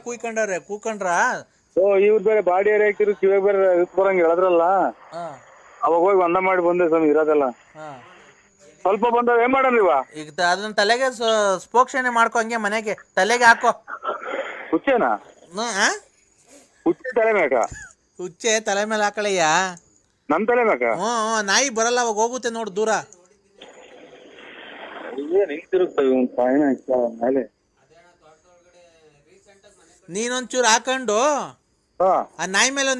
ಕೂಯ್ಕೊಂಡವ್ರೆ ಕೂಕೊಂಡ್ರ. ಓ ಇವ್ರು ಬೇರೆ ಬಾಡಿ ಏರಿ ಹಾಕಿದ್ರು ಕಿವಿ ಬೇರೆ ಬರಂಗ ಹೇಳಿದ್ರಲ್ಲ, ಅವಾಗ ಹೋಗಿ ಒಂದ ಮಾಡಿ ಬಂದೆ ಸ್ವಾಮಿ ಇರೋದೆಲ್ಲ. ಸ್ವಲ್ಪ ಬಂದವ್ ಏನ್ ಮಾಡೋಣ ಇವ? ಈಗ ಅದನ್ನ ತಲೆಗೆ ಸ್ಪೋಕ್ಷಣೆ ಮಾಡ್ಕೊ, ಹಂಗೆ ಮನೆಗೆ ತಲೆಗೆ ಹಾಕೋ. ಹುಚ್ಚೇನಾ? ಹುಚ್ಚೆ ತಲೆ ಮ್ಯಾಕ? ಹುಚ್ಚೆ ತಲೆ ಮೇಲೆ ಹಾಕಳಯ್ಯ. ನನ್ ತಲೆ ಮ್ಯಾಕ? ನಾಯಿ ಬರಲ್ಲ, ಅವಾಗ ಹೋಗುತ್ತೆ ನೋಡು ದೂರ. ನೀನೊಂಚೂರು ಹಾಕೊಂಡು ಆ ನಾಯಿ ಮೇಲೆ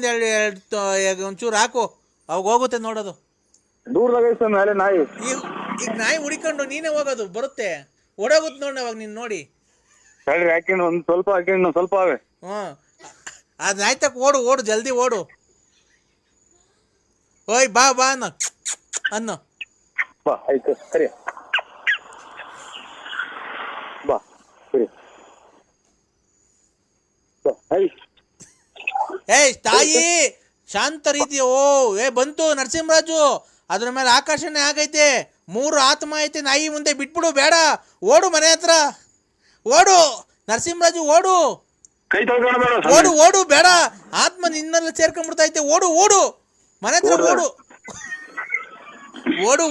ಒಂಚೂರು ಹಾಕು, ಅವಾಗ ಹೋಗುತ್ತೆ ನೋಡೋದು. ದೂರದಾಗ ಮೇಲೆ ನಾಯಿ. ಈಗ ನಾಯಿ ಹುಡಿಕೊಂಡು ನೀನೇ ಹೋಗೋದು, ಬರುತ್ತೆ ಓಡೋಗುತ್ತೆ ನೋಡಿ ಅವಾಗ ನೀನ್ ನೋಡಿ. ಹಾಕೊಂಡು ಒಂದ್ ಸ್ವಲ್ಪ ಹಾಕೊಂಡು ಸ್ವಲ್ಪ ಅವೆ. ಅದ್ ನಾಯಿ ತಕ್ಕ ಓಡು ಜಲ್ದಿ ಓಡು. ಓಯ್ ಬಾ ಅನ್ನು ಬಾ, ಆಯ್ತು ಸರಿ ಬಾ ಸರಿ ಬಾ. ಏಯ್ ತಾಯಿ ಶಾಂತ ರೀತಿ. ಬಂತು ನರಸಿಂಹರಾಜು, ಅದ್ರ ಮೇಲೆ ಆಕರ್ಷಣೆ ಆಗೈತೆ. 3 ಆತ್ಮ ಐತೆ ನಾಯಿ ಮುಂದೆ, ಬಿಟ್ಬಿಡು, ಬೇಡ, ಓಡು ಮನೆ ಹತ್ರ, ಓಡು ನರಸಿಂಹರಾಜು, ಓಡು ಓಡು ಬೇಡ, ಆತ್ಮ ನಿನ್ನೆಲ್ಲ ಸೇರ್ಕೊಂಡ್ಬಿಡ್ತೈತೆ, ಓಡು ಮನೆ ಹತ್ರ, ಓಡು ಓಡು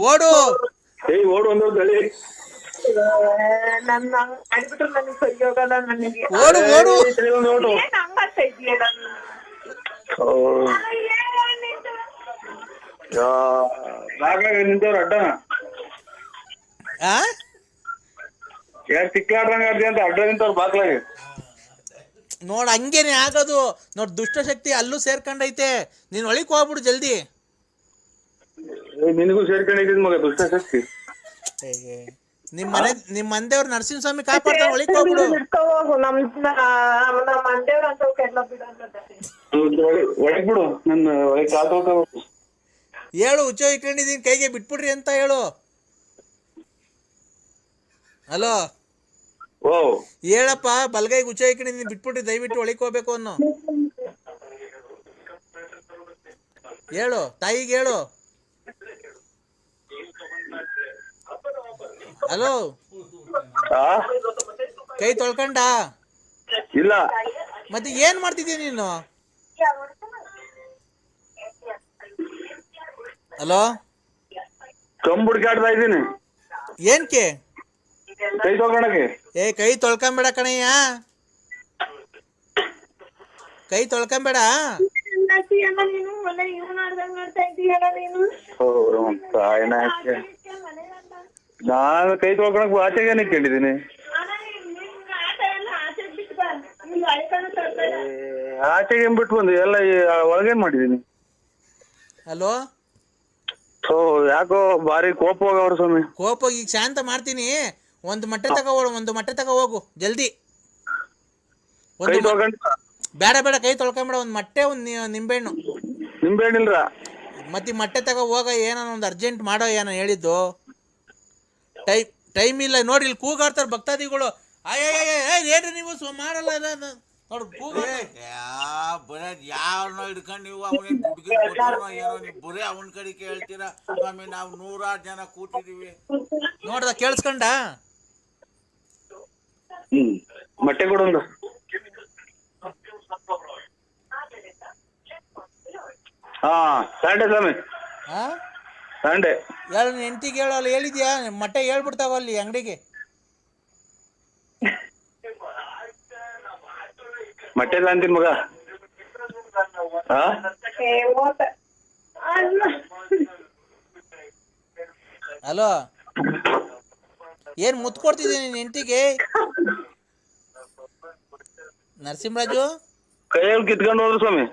ಓಡು ನಿಂತವ್ರ ಅಡ್ಡ ಸಿಕ್ಕಾಡ್ರಂಗ ಅಂತ ಅಡ್ಡ ನಿಂತವ್ರ ಬಾಗ್ಲಾಗೆ ನೋಡ್, ಹಂಗೇನೆ ಆಗೋದು ನೋಡ್. ದುಷ್ಟಶಕ್ತಿ ಅಲ್ಲೂ ಸೇರ್ಕೊಂಡೈತೆ, ನೀನ್ ಒಳಿಕ್ ಹೋಗ್ಬಿಡು ಜಲ್ದಿ. ನಿನಗೂ ಸೇರ್ಕೊಂಡಿದ್ ಮಗ ದುಷ್ಟಶಕ್ತಿ. ನಿಮ್ ಮಂದೇವ್ರ ನರಸಿಂಹಸ್ವಾಮಿ ಕಾಪಾಡ್ತಾನೆ, ಒಳಿಕ್ ಹೋಗ್ಬಿಡು. ಒಳಗ್ ಬಿಡು, ನನ್ನ ಒಳಗೆ ಕಾಲ್ ಹೇಳು, ಹುಚ್ಚ ಇಟ್ಕೊಂಡಿದೀನಿ ಕೈಗೆ, ಬಿಟ್ಬಿಡ್ರಿ ಅಂತ ಹೇಳು. ಹಲೋ ಹೇಳಪ್ಪ, ಬಲ್ಗೈಗೆ ಹುಚ್ಚ ಇಟ್ಕೊಂಡಿದೀನಿ, ಬಿಟ್ಬಿಡ್ರಿ ದಯವಿಟ್ಟು, ಒಳಿಕ್ ಹೋಗ್ಬೇಕು ಅನ್ನೋ ಹೇಳು, ತಾಯಿಗೆ ಹೇಳು. ಹಲೋ, ಕೈ ತೊಳ್ಕೊಂಡ? ಇಲ್ಲ. ಮತ್ತೆ ಏನ್ ಮಾಡ್ತಿದ್ದೀಯ ನೀನು? ಹಲೋ, ಕಂಬುಡ್ಕಾಡ್ತಾ ಇದ್ದೀನಿ. ಏನ್ಕೆ? ಕೈ ತೊಳ್ಕೊಳಕ್ಕೆ. ಕೈ ತೊಳ್ಕೊಂಬೇಡ ಕಣಯ್ಯ, ಕೈ ತೊಳ್ಕೊಂಬೇಡ. ನಾನು ಕೈ ತೊಳ್ಕೊಳಕ್ ಆಚೆಗೆ ನಿಂತ್ಕೊಂಡಿದ್ದೀನಿ. ಆಚೆಗೆ ಬಿಟ್ಟು ಬಂದು ಎಲ್ಲ ಒಳಗೇನ್ ಮಾಡಿದೀನಿ. ಹಲೋ, ಯಾಕೋ ಬಾರಿ ಕೋಪ ಹೋಗವ್ರ ಸ್ವಾಮಿ. ಕೋಪ ಈಗ ಶಾಂತ ಮಾಡ್ತೀನಿ. ಒಂದು ಮೊಟ್ಟೆ ತಗೋ ಹೋಗು ಜಲ್ದಿ. ಬೇಡ ಕೈ ತೊಳ್ಕೊಂಬೇಡ, ಒಂದ್ ಮೊಟ್ಟೆ, ಒಂದ್ ನಿಂಬೆಹಣ್ಣು. ಮತ್ತೆ ಮೊಟ್ಟೆ ತಗೋ ಹೋಗ. ಏನೋ ಒಂದು ಅರ್ಜೆಂಟ್ ಮಾಡೋ, ಏನೋ ಹೇಳಿದ್ದು. ಟೈಮ್ ಇಲ್ಲ ನೋಡಿ, ಇಲ್ಲಿ ಕೂಗಾಡ್ತಾರೆ ಭಕ್ತಾದಿಗಳು. ಏನ್ರಿ ನೀವು ಮಾಡಲ್ಲ ನೋಡು, ಯಾವನೋ ಹಿಡ್ಕೊಂಡು ನೀವು ಅವನಿಗೆ ದುಡ್ಡು ಏನೋ ನೀವು ಬರೀ ಅವನ ಕಡೆ ಕೇಳ್ತೀರಾ ಸ್ವಾಮಿ. ನಾವು 106 ಜನ ಕೂತಿದೀವಿ. ನೋಡ್ದ, ಕೇಳಿಸ್ಕೊಂಡ? ಮೊಟ್ಟೆ ಕೊಡೋದು. ಸಂಡೆ ಸ್ವಾಮಿ, ಸಂಡೆ ಹೇಳು, ಹೆಂಡತಿಗೆ ಹೇಳು. ಅಲ್ಲಿ ಹೇಳಿದ್ಯಾ? ಮೊಟ್ಟೆ ಹೇಳ್ಬಿಡ್ತಾವ ಅಲ್ಲಿ ಅಂಗಡಿಗೆ. ಮೊಟ್ಟೆ ಅಂತೀನಿ ಮಗ. ಹಲೋ, ಏನ್ ಮುತ್ತು ಕೊಡ್ತಿದ್ದೀನಿ ನಿನ್ ಹೆಂಡತಿಗೆ? ನರಸಿಂಹರಾಜು, ಕೈಯಲ್ಲಿ ಕಿತ್ಕೊಂಡು ಹೋದ್ರು ಸ್ವಾಮಿ.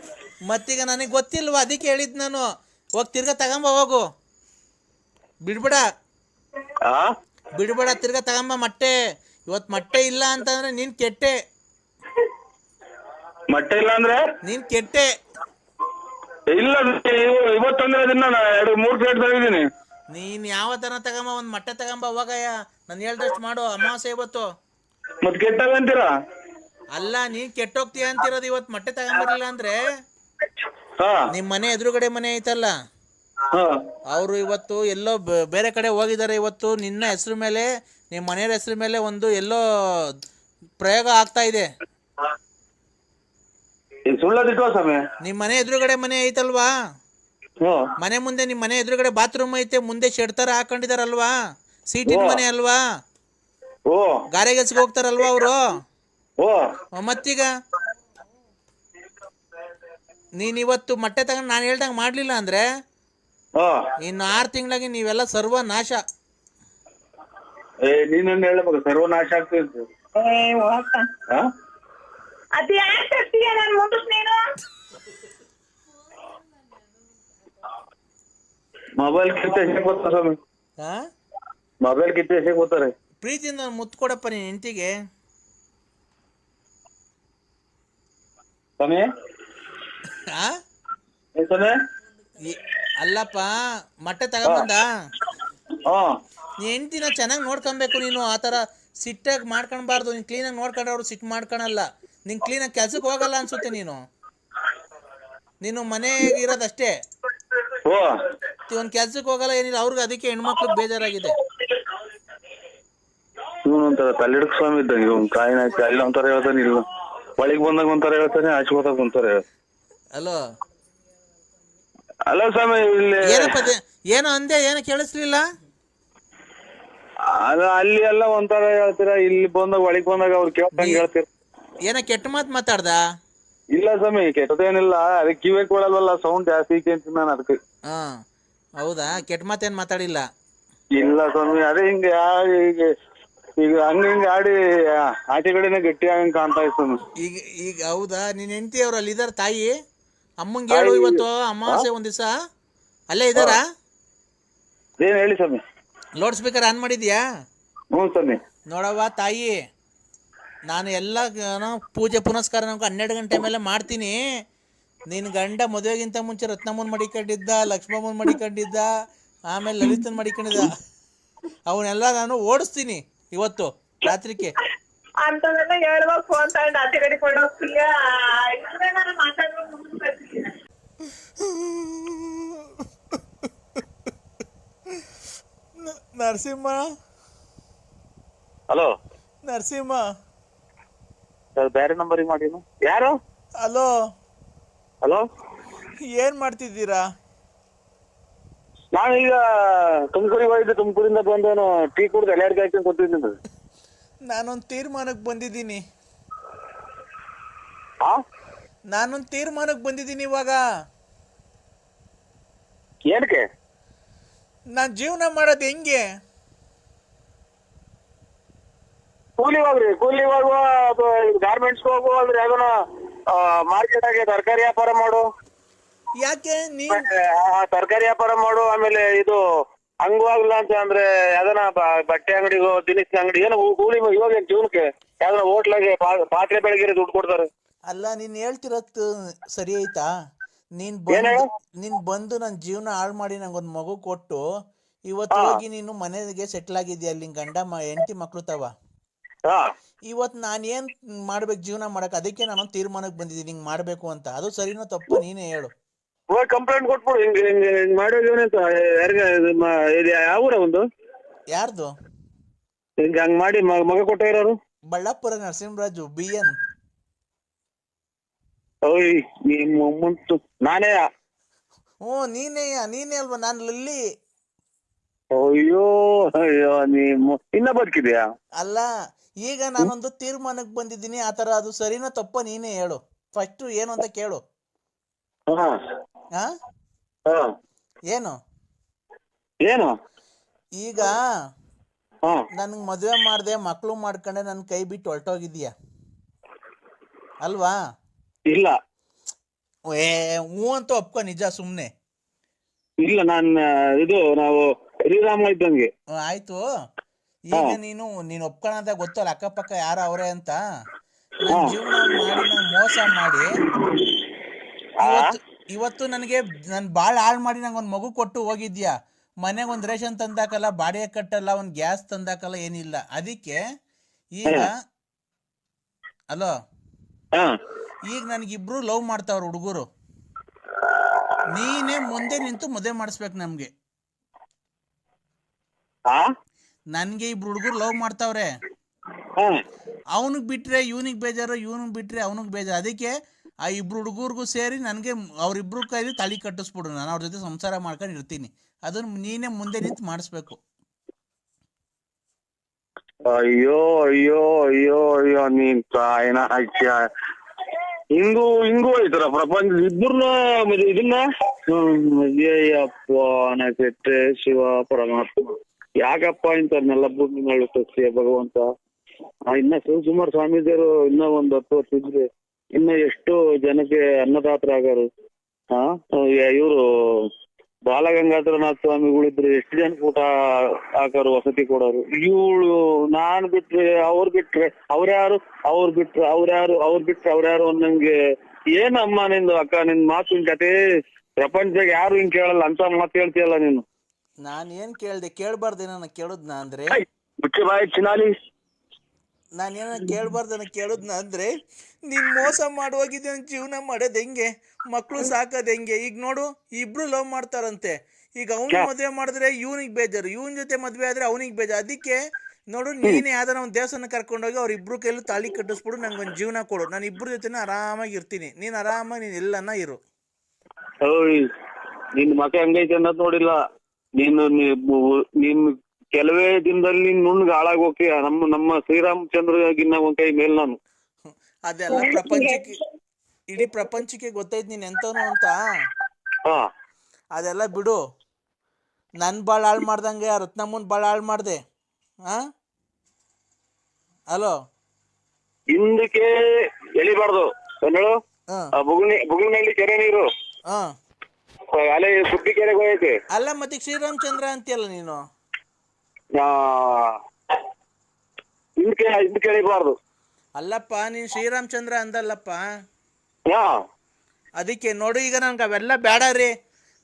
ಮತ್ತೀಗ ನನಗೆ ಗೊತ್ತಿಲ್ವಾ, ಅದಕ್ಕೆ ಹೇಳಿದ್ ನಾನು. ಹೋಗಿ ತಿರ್ಗಾ ತಗೊಂಬ, ಹೋಗು, ಬಿಡ್ಬೇಡ, ತಿರ್ಗಾ ತಗೊಂಬ ಮೊಟ್ಟೆ. ಇವತ್ತು ಮೊಟ್ಟೆ ಇಲ್ಲ ಅಂತಂದ್ರೆ ನೀನ್ ಕೆಟ್ಟೆ. ಮೊಟ್ಟೆ ಇಲ್ಲ ಅಂದ್ರೆ ನೀನ್ ಕೆಟ್ಟೆ. ಇಲ್ಲ, ಇವತ್ತಂದ್ರೆ 2-3 ಪ್ಲೇಟ್ ತಗಿದ್ದೀನಿ. ನೀನ್ ಯಾವ ತರ ತಗೊಂಬ, ಒಂದ್ ಮೊಟ್ಟೆ ತಗೊಂಬ ಹೋಗಯ್ಯ. ನಾನು ಹೇಳ್ದಷ್ಟು ಮಾಡು. ಅಮಾವಾಸ್ಯೆ ಇವತ್ತು. ಮತ್ ಕೆಟ್ಟಾಗ ಅಂತೀರಾ? ಅಲ್ಲ, ನೀನ್ ಕೆಟ್ಟೋಗ್ತೀಯ ಅಂತಿರೋದು. ಇವತ್ತು ಮೊಟ್ಟೆ ತಗೊಂಬರ್ಲಿಲ್ಲ ಅಂದ್ರೆ ನಿಮ್ ಮನೆ ಎದುರುಗಡೆ ಮನೆ ಐತಲ್ಲ, ಅವರು ಇವತ್ತು ಎಲ್ಲೋ ಬೇರೆ ಕಡೆ ಹೋಗಿದ್ದಾರೆ. ಇವತ್ತು ನಿನ್ನ ಹೆಸರು ಮೇಲೆ, ನಿಮ್ಮ ಮನೆಯವ್ರ ಹೆಸರು ಮೇಲೆ ಒಂದು ಎಲ್ಲೋ ಪ್ರಯೋಗ ಆಗ್ತಾ ಇದೆ. ಸುಳ್ಳದಿಟ್ಟು ಸ್ವಾಮಿ. ನಿಮ್ಮ ಮನೆ ಎದುರುಗಡೆ ಮನೆ ಐತಲ್ವಾ, ಮನೆ ಮುಂದೆ ನಿಮ್ಮ ಮನೆ ಎದುರುಗಡೆ ಬಾತ್ರೂಮ್ ಐತೆ, ಮುಂದೆ ಶೆಡ್ ತರ ಹಾಕೊಂಡಿದಾರಲ್ವಾ, ಸೀಟಿನ ಮನೆ ಅಲ್ವಾ, ಗಾರೆ ಕೆಲ್ಸಕ್ಕೆ ಹೋಗ್ತಾರಲ್ವಾ ಅವರು. ಮತ್ತೀಗ ನೀನ್ ಇವತ್ತು ಮೊಟ್ಟೆ ತಗೊಂಡು ನಾನು ಹೇಳ್ದಂಗೆ ಮಾಡ್ಲಿಲ್ಲ ಅಂದ್ರೆ ಇನ್ನು 6 ತಿಂಗಳಿಗೆ ನೀವೆಲ್ಲ ಸರ್ವನಾಶ. ನೀನು ಹೇಳ್ಬೇಕು ಸರ್ವನಾಶ ಆಗ್ತದೆ. ಮೊಬೈಲ್ ಕಿತ್ತೆ ಗೊತ್ತಾ ಸ್ವಾಮಿ? ಮೊಬೈಲ್ ಕಿತ್ತೆ ಎಷ್ಟೇ ಗೊತ್ತಾರೆ? ಪ್ರೀತಿಯಿಂದ ಮುತ್ತು ಕೊಡಪ್ಪ ನೀನ್ ಹೆಂಡತಿಗೆ. ಅಲ್ಲಪ್ಪ, ಮೊಟ್ಟೆ ತಗೊಂಬಂದ ನೀ ಹೆಂಡತಿನ ಚೆನ್ನಾಗಿ ನೋಡ್ಕೊಬೇಕು ನೀನು. ಆ ಥರ ಸಿಟ್ಟಾಗಿ ಮಾಡ್ಕೊಳ್ಬಾರ್ದು. ನೀನು ಕ್ಲೀನಾಗಿ ನೋಡ್ಕೊಂಡ್ರೆ ಅವ್ರು ಸಿಟ್ಟು ಮಾಡ್ಕೊಳಲ್ಲ. ನೀನು ಕ್ಲೀನಾಗಿ ಕೆಲ್ಸಕ್ಕೆ ಹೋಗಲ್ಲ ಅನ್ಸುತ್ತೆ. ನೀನು ಮನೆಗೆ ಇರೋದಷ್ಟೇ, ಒಂದು ಕೆಲ್ಸಕ್ಕೆ ಹೋಗಲ್ಲ, ಏನಿಲ್ಲ. ಅವ್ರಿಗೆ ಅದಕ್ಕೆ ಹೆಣ್ಮಕ್ಳಿಗೆ ಬೇಜಾರಾಗಿದೆ. ಇವನೊಂಥರ ತಲೆಡ್ಕ್ ಸ್ವಾಮಿ ಇದ್ದಂಗೆ. ಇವ್ನು ಕಾಯಿನ ಅಲ್ಲಿ ಒಂಥರ ಹೇಳ್ತಾನೆ, ಇಲ್ಲ ಒಳಗೆ ಬಂದಾಗ ಒಂಥರ ಹೇಳ್ತಾನೆ, ಆಚೆ ಹೋದಾಗ ಒಂಥರ ಹೇಳ್ತಾನೆ. ಅಲ್ಲ ಸ್ವಾಮಿ, ಇಲ್ಲಿ ಏನೋ ಅಂದೆ, ಏನೋ ಕೇಳಿಸ್ಲಿಲ್ಲ. ಅದ ಅಲ್ಲಿ ಎಲ್ಲ ಒಂಥರ ಹೇಳ್ತೀರಾ, ಇಲ್ಲಿ ಬಂದಾಗ ಒಳಗೆ ಬಂದಾಗ ಅವ್ರು ಕೇಳ್ದಂಗೆ ಹೇಳ್ತೀರ. ಏನೋ ಕೆಟ್ಟ ಮಾತು ಮಾತಾಡ್ದ? ಇಲ್ಲ ಸ್ವಾಮಿ, ಕೆಟ್ಟದೇನಿಲ್ಲ. ಅದಕ್ಕೆ ಕಿವಿ ಕೊಡಲ್ವಲ್ಲ, ಸೌಂಡ್ ಜಾಸ್ತಿ ಕೇಳ್ತೀನಿ ನಾನು ಅದಕ್ಕೆ. ಹೌದಾ? ಕೆಟ್ಟ ಮಾತೇನು ಮಾತಾಡಿಲ್ಲ? ಇಲ್ಲ ಸ್ವಾಮಿ, ಅದೇ ಹಿಂಗೆ ಈಗ ಹಂಗ ಆಡಿ ಆಚೆ ಕಡೆನೆ ಗಟ್ಟಿ ಆಗಂಗ್ ಕಾಣ್ತಾ ಇತ್ತು. ಈಗ ಹೌದಾ? ನಿನ್ ಹೆಂಡತಿ ಅವ್ರು ಅಲ್ಲಿ ಇದಾರ? ತಾಯಿ ಅಮ್ಮಂಗೆ ಹೇಳು, ಇವತ್ತು ಅಮಾವಾಸ್ಯೆ ಒಂದ್ ದಿವಸ ಅಲ್ಲೇ ಇದಾರ? ಏನ್ ಹೇಳಿ ಸ್ವಾಮಿ? ಲೌಡ್ ಸ್ಪೀಕರ್ ಆನ್ ಮಾಡಿದ್ಯಾ? ಹ್ಞೂ ಸ್ವಾಮಿ. ನೋಡವ್ವ ತಾಯಿ, ನಾನು ಎಲ್ಲ ಪೂಜೆ ಪುನಸ್ಕಾರ 12 ಗಂಟೆ ಮೇಲೆ ಮಾಡ್ತೀನಿ. ನಿನ್ನ ಗಂಡ ಮದುವೆಗಿಂತ ಮುಂಚೆ ರತ್ನಮ್ಮನ್ ಮಡಿಕೊಂಡಿದ್ದ, ಲಕ್ಷ್ಮಮ್ಮನ್ ಮಡಿಕೊಂಡಿದ್ದ, ಆಮೇಲೆ ಲಲಿತನ್ ಮಡಿಕೊಂಡಿದ್ದ. ಅವನ್ನೆಲ್ಲ ನಾನು ಓಡಿಸ್ತೀನಿ ಇವತ್ತು ರಾತ್ರಿಗೆ. ಅಂತವೆಲ್ಲ ಹೇಳ್ಬೇಕು ಫೋನ್ ತಗೊಂಡು ಆಚೆ ಕಡೆ ಕೊಂಡು ಹೋಗ್ತೀಯ. ನರಸಿಂಹ. ಹಲೋ ನರಸಿಂಹ. ಬೇರೆ ನಂಬರಿಗೆ ಮಾಡಿನು. ಯಾರು? ಹಲೋ ಹಲೋ, ಏನ್ ಮಾಡ್ತಿದ್ದೀರಾ? ನಾನೀಗ ತುಮಕೂರಿಗೆ ಹೋಗಿದ್ದೆ. ತುಮಕೂರಿಂದ ಬಂದೇನು ಟೀ ಕುಡ್ದು ಎಲ್ಲಾರ್ಗೆ ಹಾಕಿ ಕೊಟ್ಟಿದ್ದೀನಿ. ನಾನೊಂದು ತೀರ್ಮಾನಕ್ಕೆ ಬಂದಿದ್ದೀನಿ. ಇವಾಗ. ಏನಕ್ಕೆ? ನಾನು ಜೀವನ ಮಾಡೋದು ಹೆಂಗೆ? ಕೂಲಿ ಹೋಗ್ರಿ, ಕೂಲಿ ಹೋಗುವ, ಗಾರ್ಮೆಂಟ್ಸ್ ಹೋಗುವ, ಅಂದ್ರೆ ಯಾವ್ದನ ಮಾರ್ಕೆಟ್ ಆಗಿ ತರಕಾರಿ ವ್ಯಾಪಾರ ಮಾಡು. ಯಾಕೆ ತರಕಾರಿ ವ್ಯಾಪಾರ ಮಾಡು. ಆಮೇಲೆ ಇದು ಹಂಗವಾಗ್ಲ ಅಂತ ಅಂದ್ರೆ ಯಾವ್ದನ ಬಟ್ಟೆ ಅಂಗಡಿಗೋ, ದಿನಸಿ ಅಂಗಡಿ, ಏನೋ ಕೂಲಿ. ಇವಾಗ ಜೀವನಕ್ಕೆ ಯಾವ್ದನ ಹೋಟ್ಲಾಗೆ ಪಾತ್ರೆ ಬೆಳಗ್ಗೆ ದುಡ್ಡು ಕೊಡ್ತಾರೆ. ಅಲ್ಲ, ನೀನ್ ಹೇಳ್ತಿರತ್ತು ಸರಿ ಆಯ್ತಾ? ನೀನ್ ಬಂದು ನನ್ನ ಜೀವನ ಹಾಳು ಮಾಡಿ ನಂಗೊಂದು ಮಗು ಕೊಟ್ಟು ಇವತ್ತು ಹೋಗಿ ನೀನು ಮನೆಗೆ ಸೆಟ್ಲ್ ಆಗಿದ್ಯಾ, ಅಲ್ಲಿ ಗಂಡ ಹೆಂಡತಿ ಮಕ್ಳು ತವ. ಇವತ್ತು ನಾನು ಏನ್ ಮಾಡ್ಬೇಕು ಜೀವನ ಮಾಡಕ್? ಅದಕ್ಕೆ ನಾನೊಂದು ತೀರ್ಮಾನಕ್ಕೆ ಬಂದಿದ್ದೀನಿ, ಹಿಂಗ್ ಮಾಡ್ಬೇಕು ಅಂತ. ಅದು ಸರಿನೋ ತಪ್ಪು ನೀನೇ ಹೇಳು. ಕಂಪ್ಲೇಂಟ್ ಕೊಟ್ಬಿಡು. ಹಿಂಗೆ ಮಾಡೋದು ಅಂತ ಯಾವ ಊರ ಒಂದು? ಯಾರ್ದು? ಹಿಂಗೆ ಹಂಗ್ ಮಾಡಿ ಮಗ ಕೊಟ್ಟ ಇರೋರು? ಬಳ್ಳಾಪುರ ನರಸಿಂಹರಾಜು BN. ನಾನೇ? ನೀನೇ ಅಲ್ವಾ? ನಾನು ಲಲ್ಲಿ. ಅಯ್ಯೋ ಅಯ್ಯೋ, ಇನ್ನ ಬದುಕಿದ್ಯಾ? ಅಲ್ಲ, ಈಗ ನಾನೊಂದು ತೀರ್ಮಾನಕ್ಕೆ ಬಂದಿದ್ದೀನಿ. ಆತರ ಅದು ಸರಿನೋ ತಪ್ಪ ನೀನೇ ಹೇಳು. ಫಸ್ಟ್ ಏನು ಅಂತ ಕೇಳು. ಏನು ಏನು? ಈಗ ನನ್ಗೆ ಮದುವೆ ಮಾಡ್ದೆ, ಮಕ್ಳು ಮಾಡ್ಕೊಂಡೆ, ನನ್ ಕೈ ಬಿಟ್ಟು ಹೊರಟೋಗಿದ್ಯಾ ಅಲ್ವಾ? ಇಲ್ಲ. ಹ್ಞೂ ಅಂತ ಒಪ್ಕೊ. ನಿಜ, ಸುಮ್ನೆ ಇಲ್ಲ. ನಾವು ಶ್ರೀರಾಮ ಇದ್ದಂಗೆ. ಆಯ್ತು. ಈಗ ನೀನು ಒಪ್ಕೊಳ್ಳೋದ ಗೊತ್ತಲ್ಲ, ಅಕ್ಕಪಕ್ಕ ಯಾರ ಅವರೇ ಅಂತ. ನನ್ ಜೀವನ ಮಾಡಿ ನಾನು ಮೋಸ ಮಾಡಿ ಇವತ್ತು ನನಗೆ ಬಾಳ್ ಹಾಳು ಮಾಡಿ ನಂಗೊಂದು ಮಗು ಕೊಟ್ಟು ಹೋಗಿದ್ಯಾ. ಮನೆಗೆ ಒಂದು ರೇಷನ್ ತಂದಾಕಲ್ಲ, ಬಾಡಿಗೆ ಕಟ್ಟಲ್ಲ, ಒಂದು ಗ್ಯಾಸ್ ತಂದಾಕಲ್ಲ, ಏನಿಲ್ಲ. ಅದಕ್ಕೆ ಈಗ ಅಲೋ, ಈಗ ನನಗಿಬ್ರು ಲವ್ ಮಾಡ್ತಾವ್ರ ಹುಡುಗರು. ನೀನೇ ಮುಂದೆ ನಿಂತು ಮದುವೆ ಮಾಡಿಸ್ಬೇಕು ನಮ್ಗೆ. ನನ್ಗೆ ಇಬ್ರು ಹುಡುಗರು ಲವ್ ಮಾಡ್ತಾವ್ರೆ. ಅವನಿಗೆ ಬಿಟ್ಟರೆ ಇವ್ನಿಗೆ ಬೇಜಾರು, ಇವ್ನಿಗೆ ಬಿಟ್ಟರೆ ಅವ್ನಿಗೆ ಬೇಜಾರು. ಅದಕ್ಕೆ ಆ ಇಬ್ರು ಹುಡುಗರಿಗೂ ಸೇರಿ ನನಗೆ ಅವ್ರಿಬ್ರು ಕೈಲಿ ತಾಳಿ ಕಟ್ಟಿಸ್ಬಿಡು, ನಾನು ಅವ್ರ ಜೊತೆ ಸಂಸಾರ ಮಾಡ್ಕೊಂಡು ಇರ್ತೀನಿ. ಅದನ್ನು ನೀನೇ ಮುಂದೆ ನಿಂತು ಮಾಡಿಸ್ಬೇಕು. ಅಯ್ಯೋ ಅಯ್ಯೋ ಅಯ್ಯೋ ಅಯ್ಯೋ ನೀನ್ ತಾಯಿನ ಹಾಕ್ಯ ಹಿಂಗೂ ಐತರ ಪ್ರಪಂಚ ಇಬ್ಬರನ್ನ ಇದನ್ನ. ಅಯ್ಯಪ್ಪ ನಕ್ಷೆ ಶಿವ ಪರಮಾತ್ಮ, ಯಾಕಪ್ಪ ಇಂಥವ್ರನ್ನೆಲ್ಲ ಭೂಮಿ ಮೇಲೆ ಸಸ್ಯ ಭಗವಂತ. ಇನ್ನ ಶಿವಕುಮಾರ ಸ್ವಾಮೀಜಿಯವರು ಇನ್ನ ಒಂದ್ 10 ವರ್ಷ ಇದ್ರೆ ಇನ್ನ ಎಷ್ಟು ಜನಕ್ಕೆ ಅನ್ನದಾತರ ಆಗಾರು. ಇವರು ಬಾಲಗಂಗಾಧರನಾಥ ಸ್ವಾಮಿಗಳಿದ್ರು ಎಷ್ಟು ಜನಕ್ಕೆ ಊಟ ಹಾಕೋರು, ವಸತಿ ಕೊಡೋರು. ಇವಳು ನಾನ್ ಬಿಟ್ರೆ ಅವ್ರು ಬಿಟ್ರೆ ಅವ್ರ್ಯಾರು, ಅವ್ರು ಬಿಟ್ರೆ ಅವ್ರ್ಯಾರು ಅನ್ನಂಗೆ. ಏನಮ್ಮ ನಿಂದು ಅಕ್ಕ, ನಿನ್ ಮಾತಿನ ಕತೆ ಪ್ರಪಂಚದಾಗ ಯಾರು ಹಿಂಗ್ ಕೇಳಲ್ಲ ಅಂತ ಮಾತು ಹೇಳ್ತೀಯಲ್ಲ ನೀನು. ನಾನು ಏನು ಕೇಳ್ದೆ? ಕೇಳಬಾರ್ದೇನ ಕೇಳೋದ್ನ ಅಂದ್ರೆ? ಮುಚ್ಚೆ ಬಾಯಿ ಚಿನಾಲಿ. ನಾನೇನ ಕೇಳಬಾರ್ದನ ಕೇಳೋದ್ನ ಅಂದ್ರೆ? ನೀನು ಮೋಸ ಮಾಡುವಾಗಿದ್ದೆ, ಜೀವನ ಮಾಡೋದು ಹೆಂಗೆ, ಮಕ್ಕಳು ಸಾಕೋದು ಹೆಂಗೆ? ಈಗ ನೋಡು, ಇಬ್ರು ಲವ್ ಮಾಡ್ತಾರಂತೆ. ಈಗ ಅವ್ನು ಮದುವೆ ಮಾಡಿದ್ರೆ ಇವ್ನಿಗೆ ಬೇಜಾರು, ಇವನ್ ಜೊತೆ ಮದುವೆ ಆದ್ರೆ ಅವನಿಗೆ ಬೇಜಾರು. ಅದಕ್ಕೆ ನೋಡು, ನೀನೇ ಯಾವ್ದಾರ ಒಂದು ದೇವಸ್ಥಾನ ಕರ್ಕೊಂಡೋಗಿ ಅವ್ರ ಇಬ್ರು ಕೈಲೂ ತಾಳಿ ಕಟ್ಟಿಸ್ಬಿಡು, ನಂಗೊಂದು ಜೀವನ ಕೊಡು, ನಾನು ಇಬ್ರು ಜೊತೆನ ಆರಾಮಾಗಿ ಇರ್ತೀನಿ, ನೀನು ಆರಾಮಾಗಿ ನೀನು ಎಲ್ಲನ ಇರು. ನಿನ್ ಮಕ ಹೆಂಗೈತೆ ಅನ್ನೋದು ನೋಡಿಲ್ಲ ನೀನು ಕೆಲವೇ ದಿನದಲ್ಲಿ ನೀನ್ ನುಣ್ಣಗೆ ಹಾಳಾಗಿ ಹೋಗ್ತೀಯ. ನಮ್ಮ ಶ್ರೀರಾಮಚಂದ್ರಗಿನ್ನ ಒಂದ್ ಕೈ ಮೇಲ್ ನಾನು. ಅದೆಲ್ಲ ಪ್ರಪಂಚಕ್ಕೆ, ಇಡೀ ಪ್ರಪಂಚಕ್ಕೆ ಗೊತ್ತೈತ್ ನೀನ್ ಎಂತವನು ಅಂತ. ಅದೆಲ್ಲ ಬಿಡು. ನನ್ ಬಾಳ್ ಹಾಳು ಮಾಡ್ದಂಗೆ ರತ್ನಮ್ಮನ್ ಬಾಳ್ ಹಾಳು ಮಾಡ್ದೆ. ಹಲೋ, ಹಿಂದಕ್ಕೆ ಎಳಿಬಾರ್ದು ಹೇಳು. ಬುಗುಳ್ನಲ್ಲಿ ಕೆರೆ ನೀರು ಅಲೆ ಸುದ್ದಿ ಕೆರೆಗೆ ಹೋಗೈತೆ. ಅಲ್ಲ ಮತ್ತೆ ಶ್ರೀರಾಮಚಂದ್ರ ಅಂತೀಯಲ್ಲ ನೀನು. ಹಿಂದಕ್ಕೆ ಎಳಿಬಾರ್ದು. ಅಲ್ಲಪ್ಪ, ನೀನ್ ಶ್ರೀರಾಮಚಂದ್ರ ಅಂದಲ್ಲಪ್ಪ. ಅದಕ್ಕೆ ನೋಡು, ಈಗ ನನ್ಗೆ ಅವೆಲ್ಲ ಬೇಡ ರೀ.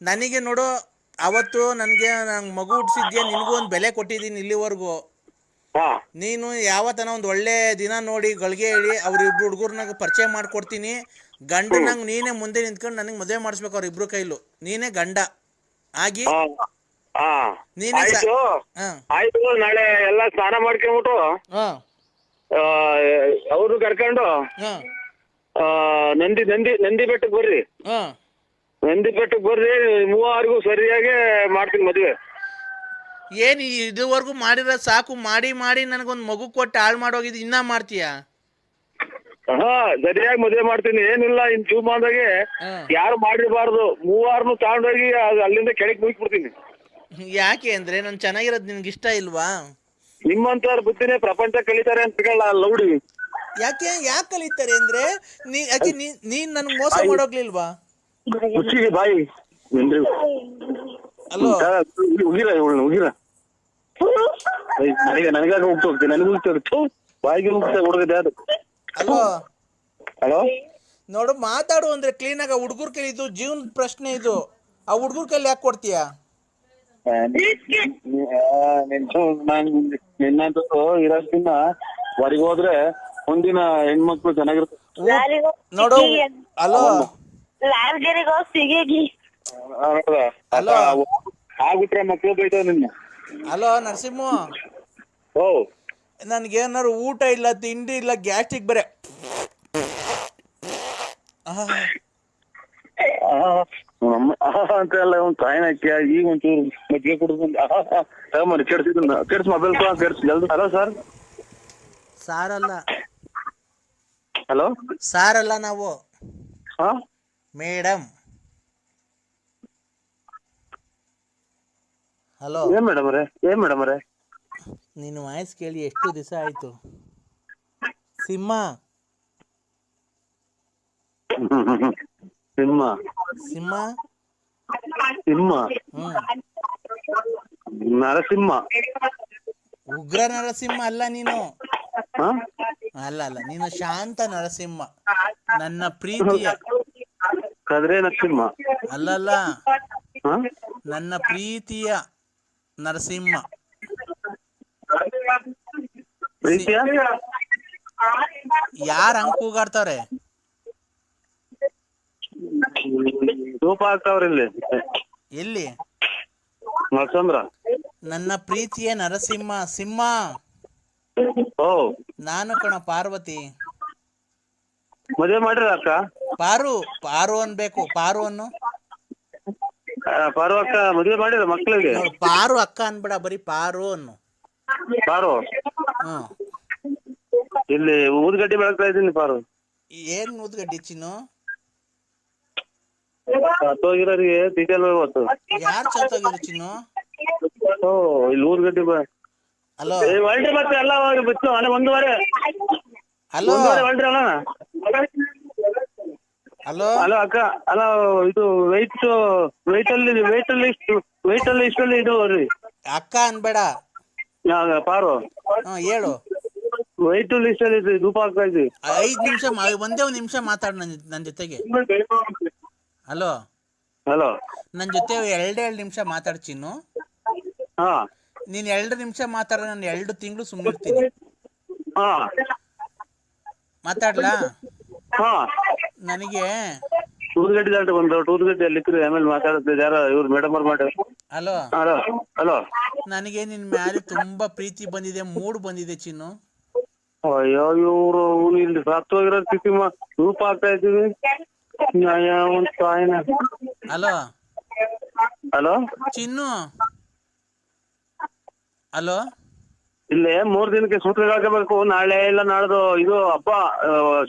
ನನಗೆ ನೋಡು, ಅವತ್ತು ನನಗೆ ಮಗು ಹುಟ್ಟಿಸಿದ್ಯಾ, ನಿನಗೂ ಒಂದು ಬೆಲೆ ಕೊಟ್ಟಿದ್ದೀನಿ ಇಲ್ಲಿವರೆಗೂ. ನೀನು ಯಾವತ್ತನ ಒಂದು ಒಳ್ಳೆ ದಿನ ನೋಡಿ ಗಳಿಗೆ ಹೇಳಿ ಅವ್ರಿಬ್ರು ಹುಡುಗರ್ನಾಗ ಪರಿಚಯ ಮಾಡ್ಕೊಡ್ತೀನಿ. ಗಂಡನಂಗೆ ನೀನೇ ಮುಂದೆ ನಿಂತ್ಕೊಂಡು ನನಗೆ ಮದುವೆ ಮಾಡಿಸ್ಬೇಕು ಅವ್ರಿಬ್ರು ಕೈಲು. ನೀನೇ ಗಂಡ ಆಗಿ ನೀನೇ. ಆಯ್ತು, ನಾಳೆ ಎಲ್ಲ ಸ್ನಾನ ಮಾಡ್ಕೊಂಡ್ಬಿಟ್ಟು ಅವ್ರು ಕರ್ಕೊಂಡು ನಂದಿ ಬೆಟ್ಟಕ್ಕೆ ಬರ್ರಿ. ನಂದಿ ಬೆಟ್ಟಕ್ಕೆ ಬರ್ರಿ, ಮೂವರಿಗೂ ಸರಿಯಾಗಿ ಮಾಡ್ತೀನಿ ಮದುವೆ. ಏನು ಇದುವರೆಗೂ ಮಾಡಿರೋದು ಸಾಕು, ಮಾಡಿ ಮಾಡಿ ನನಗೊಂದು ಮಗು ಕೊಟ್ಟು ಹಾಳು ಮಾಡೋಗಿದ್ದು ಇನ್ನ ಮಾಡ್ತೀಯಾ? ಸರಿಯಾಗಿ ಮದುವೆ ಮಾಡ್ತೀನಿ. ಏನಿಲ್ಲ, ಇನ್ ಜೀವಮಾನದಾಗೆ ಯಾರು ಮಾಡಿರಬಾರ್ದು. ಮೂವಾರನು ತಗೊಂಡೋಗಿ ಅಲ್ಲಿಂದ ಕೆಳಗೆ ಮುಗಿಸ್ಬಿಡ್ತೀನಿ. ಯಾಕೆ ಅಂದ್ರೆ ನಾನು ಚೆನ್ನಾಗಿರೋದು ನಿನ್ಗೆ ಇಷ್ಟ ಇಲ್ವಾ? ನಿಮ್ಮಂತವ್ರ ಬುದ್ಧಿನೇ ಪ್ರಪಂಚ ಕಲಿತಾರೆ ಅಂತ ಲೌಡಿ. ಯಾಕೆ ಕಲಿತಾರೆ ಅಂದ್ರೆ ನೀನ್ ನನ್ಗೆ ಮೋಸ ಮಾಡೋಗ್ಲಿಲ್ವಾ? ಬಾಯಿ ಅಲೋ, ಉಗಿರ ನನಗಾಗ ಹೋಗ್ತೋಗ್ತೀನಿ, ನನಗೆ ಹೋಗ್ತೇವೆ ಬಾಯಿಗೆ ಹೋಗ್ತೇವೆ ಹುಡುಗದೆ ಅದು. ಅಲೋ ಹಲೋ, ನೋಡು, ಮಾತಾಡು ಅಂದ್ರೆ ಕ್ಲೀನ್ ಆಗ. ಹುಡುಗರ ಕೈಲಿ ಇದು ಜೀವನದ ಪ್ರಶ್ನೆ ಇದು. ಆ ಹುಡುಗರ ಕೈಲಿ ಯಾಕೆ ಕೊಡ್ತೀಯಾ? ನಿನ್ನಂತೂ ಇರೋದ್ಕಿನ್ನ ಹೊರಗೆ ಹೋದ್ರೆ ಮುಂದಿನ ಹೆಣ್ಮಕ್ಳು ಚೆನ್ನಾಗಿರುತ್ತೆ ನೋಡು. ಅಲೋ, ಆಗ್ಬಿಟ್ರೆ ಮಕ್ಳು ಬೈತಾವ ನಿನ್ನ. ಹಲೋ ನರಸಿಂಹ, ನನ್ಗೇನಾರು ಊಟ ಇಲ್ಲ, ತಿಂಡಿ ಇಲ್ಲ, ಗ್ಯಾಸ್ಟ್ರಿಕ್ ಬರೇ ಅಂತ ಎಲ್ಲ ಒಂದ್ ಕಾಯಿನ ಈಗ ಒಂಚೂರು ಮಜ್ಜಿಗೆ ಕುಡಿದು ಕೆಡ್ಸ್ ಮೊಬೈಲ್ ಜಲ್ದಿ. Hello sir. ಸಾರಲ್ಲ. ಹಲೋ, ಸಾರಲ್ಲ ನಾವು ಮೇಡಮ್. ಹಲೋ, ಏನ್ ಮೇಡಮ್ ಅವರೇ ನಿನ್ನ ವಾಯ್ಸ್ ಕೇಳಿ ಎಷ್ಟು ದಿವಸ ಆಯ್ತು? ಸಿಂಹ ನರಸಿಂಹ, ಉಗ್ರ ನರಸಿಂಹ ಅಲ್ಲ ನೀನು. ಅಲ್ಲ, ನೀನು ಶಾಂತ ನರಸಿಂಹ, ನನ್ನ ಪ್ರೀತಿಯ ಕದ್ರೆ ನರಸಿಂಹ. ಅಲ್ಲಲ್ಲ, ನನ್ನ ಪ್ರೀತಿಯ ನರಸಿಂಹ. ಯಾರು ಹಂಗ್ ಕೂಗಾಡ್ತಾರೆ? ಧೂಪ ಹಾಕ್ತಾವ್ರಿ ಎಲ್ಲಿ? ನರಸಂದ್ರ. ನನ್ನ ಪ್ರೀತಿಯ ನರಸಿಂಹ. ಸಿಂಹ ಓ ನಾನು ಕಣ ಪಾರ್ವತಿ. ಮದುವೆ ಮಾಡಿರ ಅಕ್ಕ? ಪಾರು ಅನ್ಬೇಕು, ಪಾರು ಅನ್ನು. ಪಾರು ಅಕ್ಕ ಮದುವೆ ಮಾಡಿರ ಮಕ್ಳಿಗೆ? ನೋಡು, ಪಾರು ಅಕ್ಕ ಅನ್ಬೇಡ, ಬರೀ ಪಾರು ಅನ್ನು. ಪಾರು ಹ್ಮ್. ಇಲ್ಲಿ ಊದ್ಗಡ್ಡಿ ಬೆಳಗ್ತಾ ಇದ್ದೀನಿ. ಪಾರು ಏನ್ ಊದ್ಗಡ್ಡಿ ಚಿನ್ನು? ಸತ್ತೋಗಿರೋರಿಗೆ ಡೀಟೇಲ್ ಇವತ್ತು. ಯಾರು ಸತ್ತೋಗಿದ್ರು ಚಿನ್ನು? ಓ ಇಲ್ಲಿ ಊದ್ಗಡ್ಡಿ ಹಲೋ ಒಳ್ರಿ ಮತ್ತೆ ಎಲ್ಲ ಬಿತ್ತು ಅಲ್ಲ 1:15 ಹಲೋ ಒಳ್ರಿ ಅಲ್ಲ. ಹಲೋ ಹಲೋ ಅಕ್ಕ, ಅಲ್ಲ ಇದು ವೆಯ್ಟ್ ಅಲ್ಲಿ ಇಷ್ಟಲ್ಲಿ ಇದು ರೀ ಅಕ್ಕ ಅನ್ಬೇಡ. ಪಾರು ಹೇಳು. ವೆಯ್ಟ್ ಲಿಸ್ಟ್ ಅಲ್ಲಿ ಧೂಪ ಹಾಕ್ತಾ ಇದ್ವಿ. 5 ನಿಮಿಷ ಒಂದೇ ಒಂದು ನಿಮಿಷ ಮಾತಾಡು ನನ್ನ ಜೊತೆಗೆ. ಹಲೋ ಹಲೋ ನನ್ನ ಜೊತೆ 2 ನಿಮಿಷ ಮಾತಾಡ್ ಚಿನ್ನು. ಹಾ ನೀನ್ 2 ನಿಮಿಷ ಮಾತಾಡ್ರೆ ನಾನು 2 ತಿಂಗಳು ಸುಮ್ಮನಿರ್ತೀನಿ. ಹಾ ಮಾತಾಡ್ಲಾ? ಹಾ ನನಗೆ ಊದ್ಗಡ್ಡಿ ದಾಟ ಬಂದು ಊದ್ಗಡ್ಡಿ ಅಲ್ಲಿ ಆಮೇಲೆ ಮಾತಾಡುತ್ತೆ ಯಾರೋ ಇವ್ರು ಮೇಡಮ್ ಅವ್ರು ಮಾಡಿ. ಹಲೋ ಹಲೋ ಹಲೋ ನನಗೆ ನಿನ್ ಮೇಲೆ ತುಂಬಾ ಪ್ರೀತಿ ಬಂದಿದೆ, ಮೂಡ್ ಬಂದಿದೆ ಚಿನ್ನು. ಅಯ್ಯೋ ಇವ್ರು ಇಲ್ಲಿ ಸತ್ತೋಗಿರೋ ಸ್ಥಿತಿ ಧೂಪ ಹಾಕ್ತಾ ಇದ್ದೀವಿ. ಹಲೋ ಹಲೋ ಚಿನ್ನು. ಹಲೋ ಇಲ್ಲೇ 3 ದಿನಕ್ಕೆ ಸೂತ್ರ ಹಾಕಬೇಕು. ನಾಳೆ ಇಲ್ಲ ನಾಳ್ದು ಇದು ಹಬ್ಬ,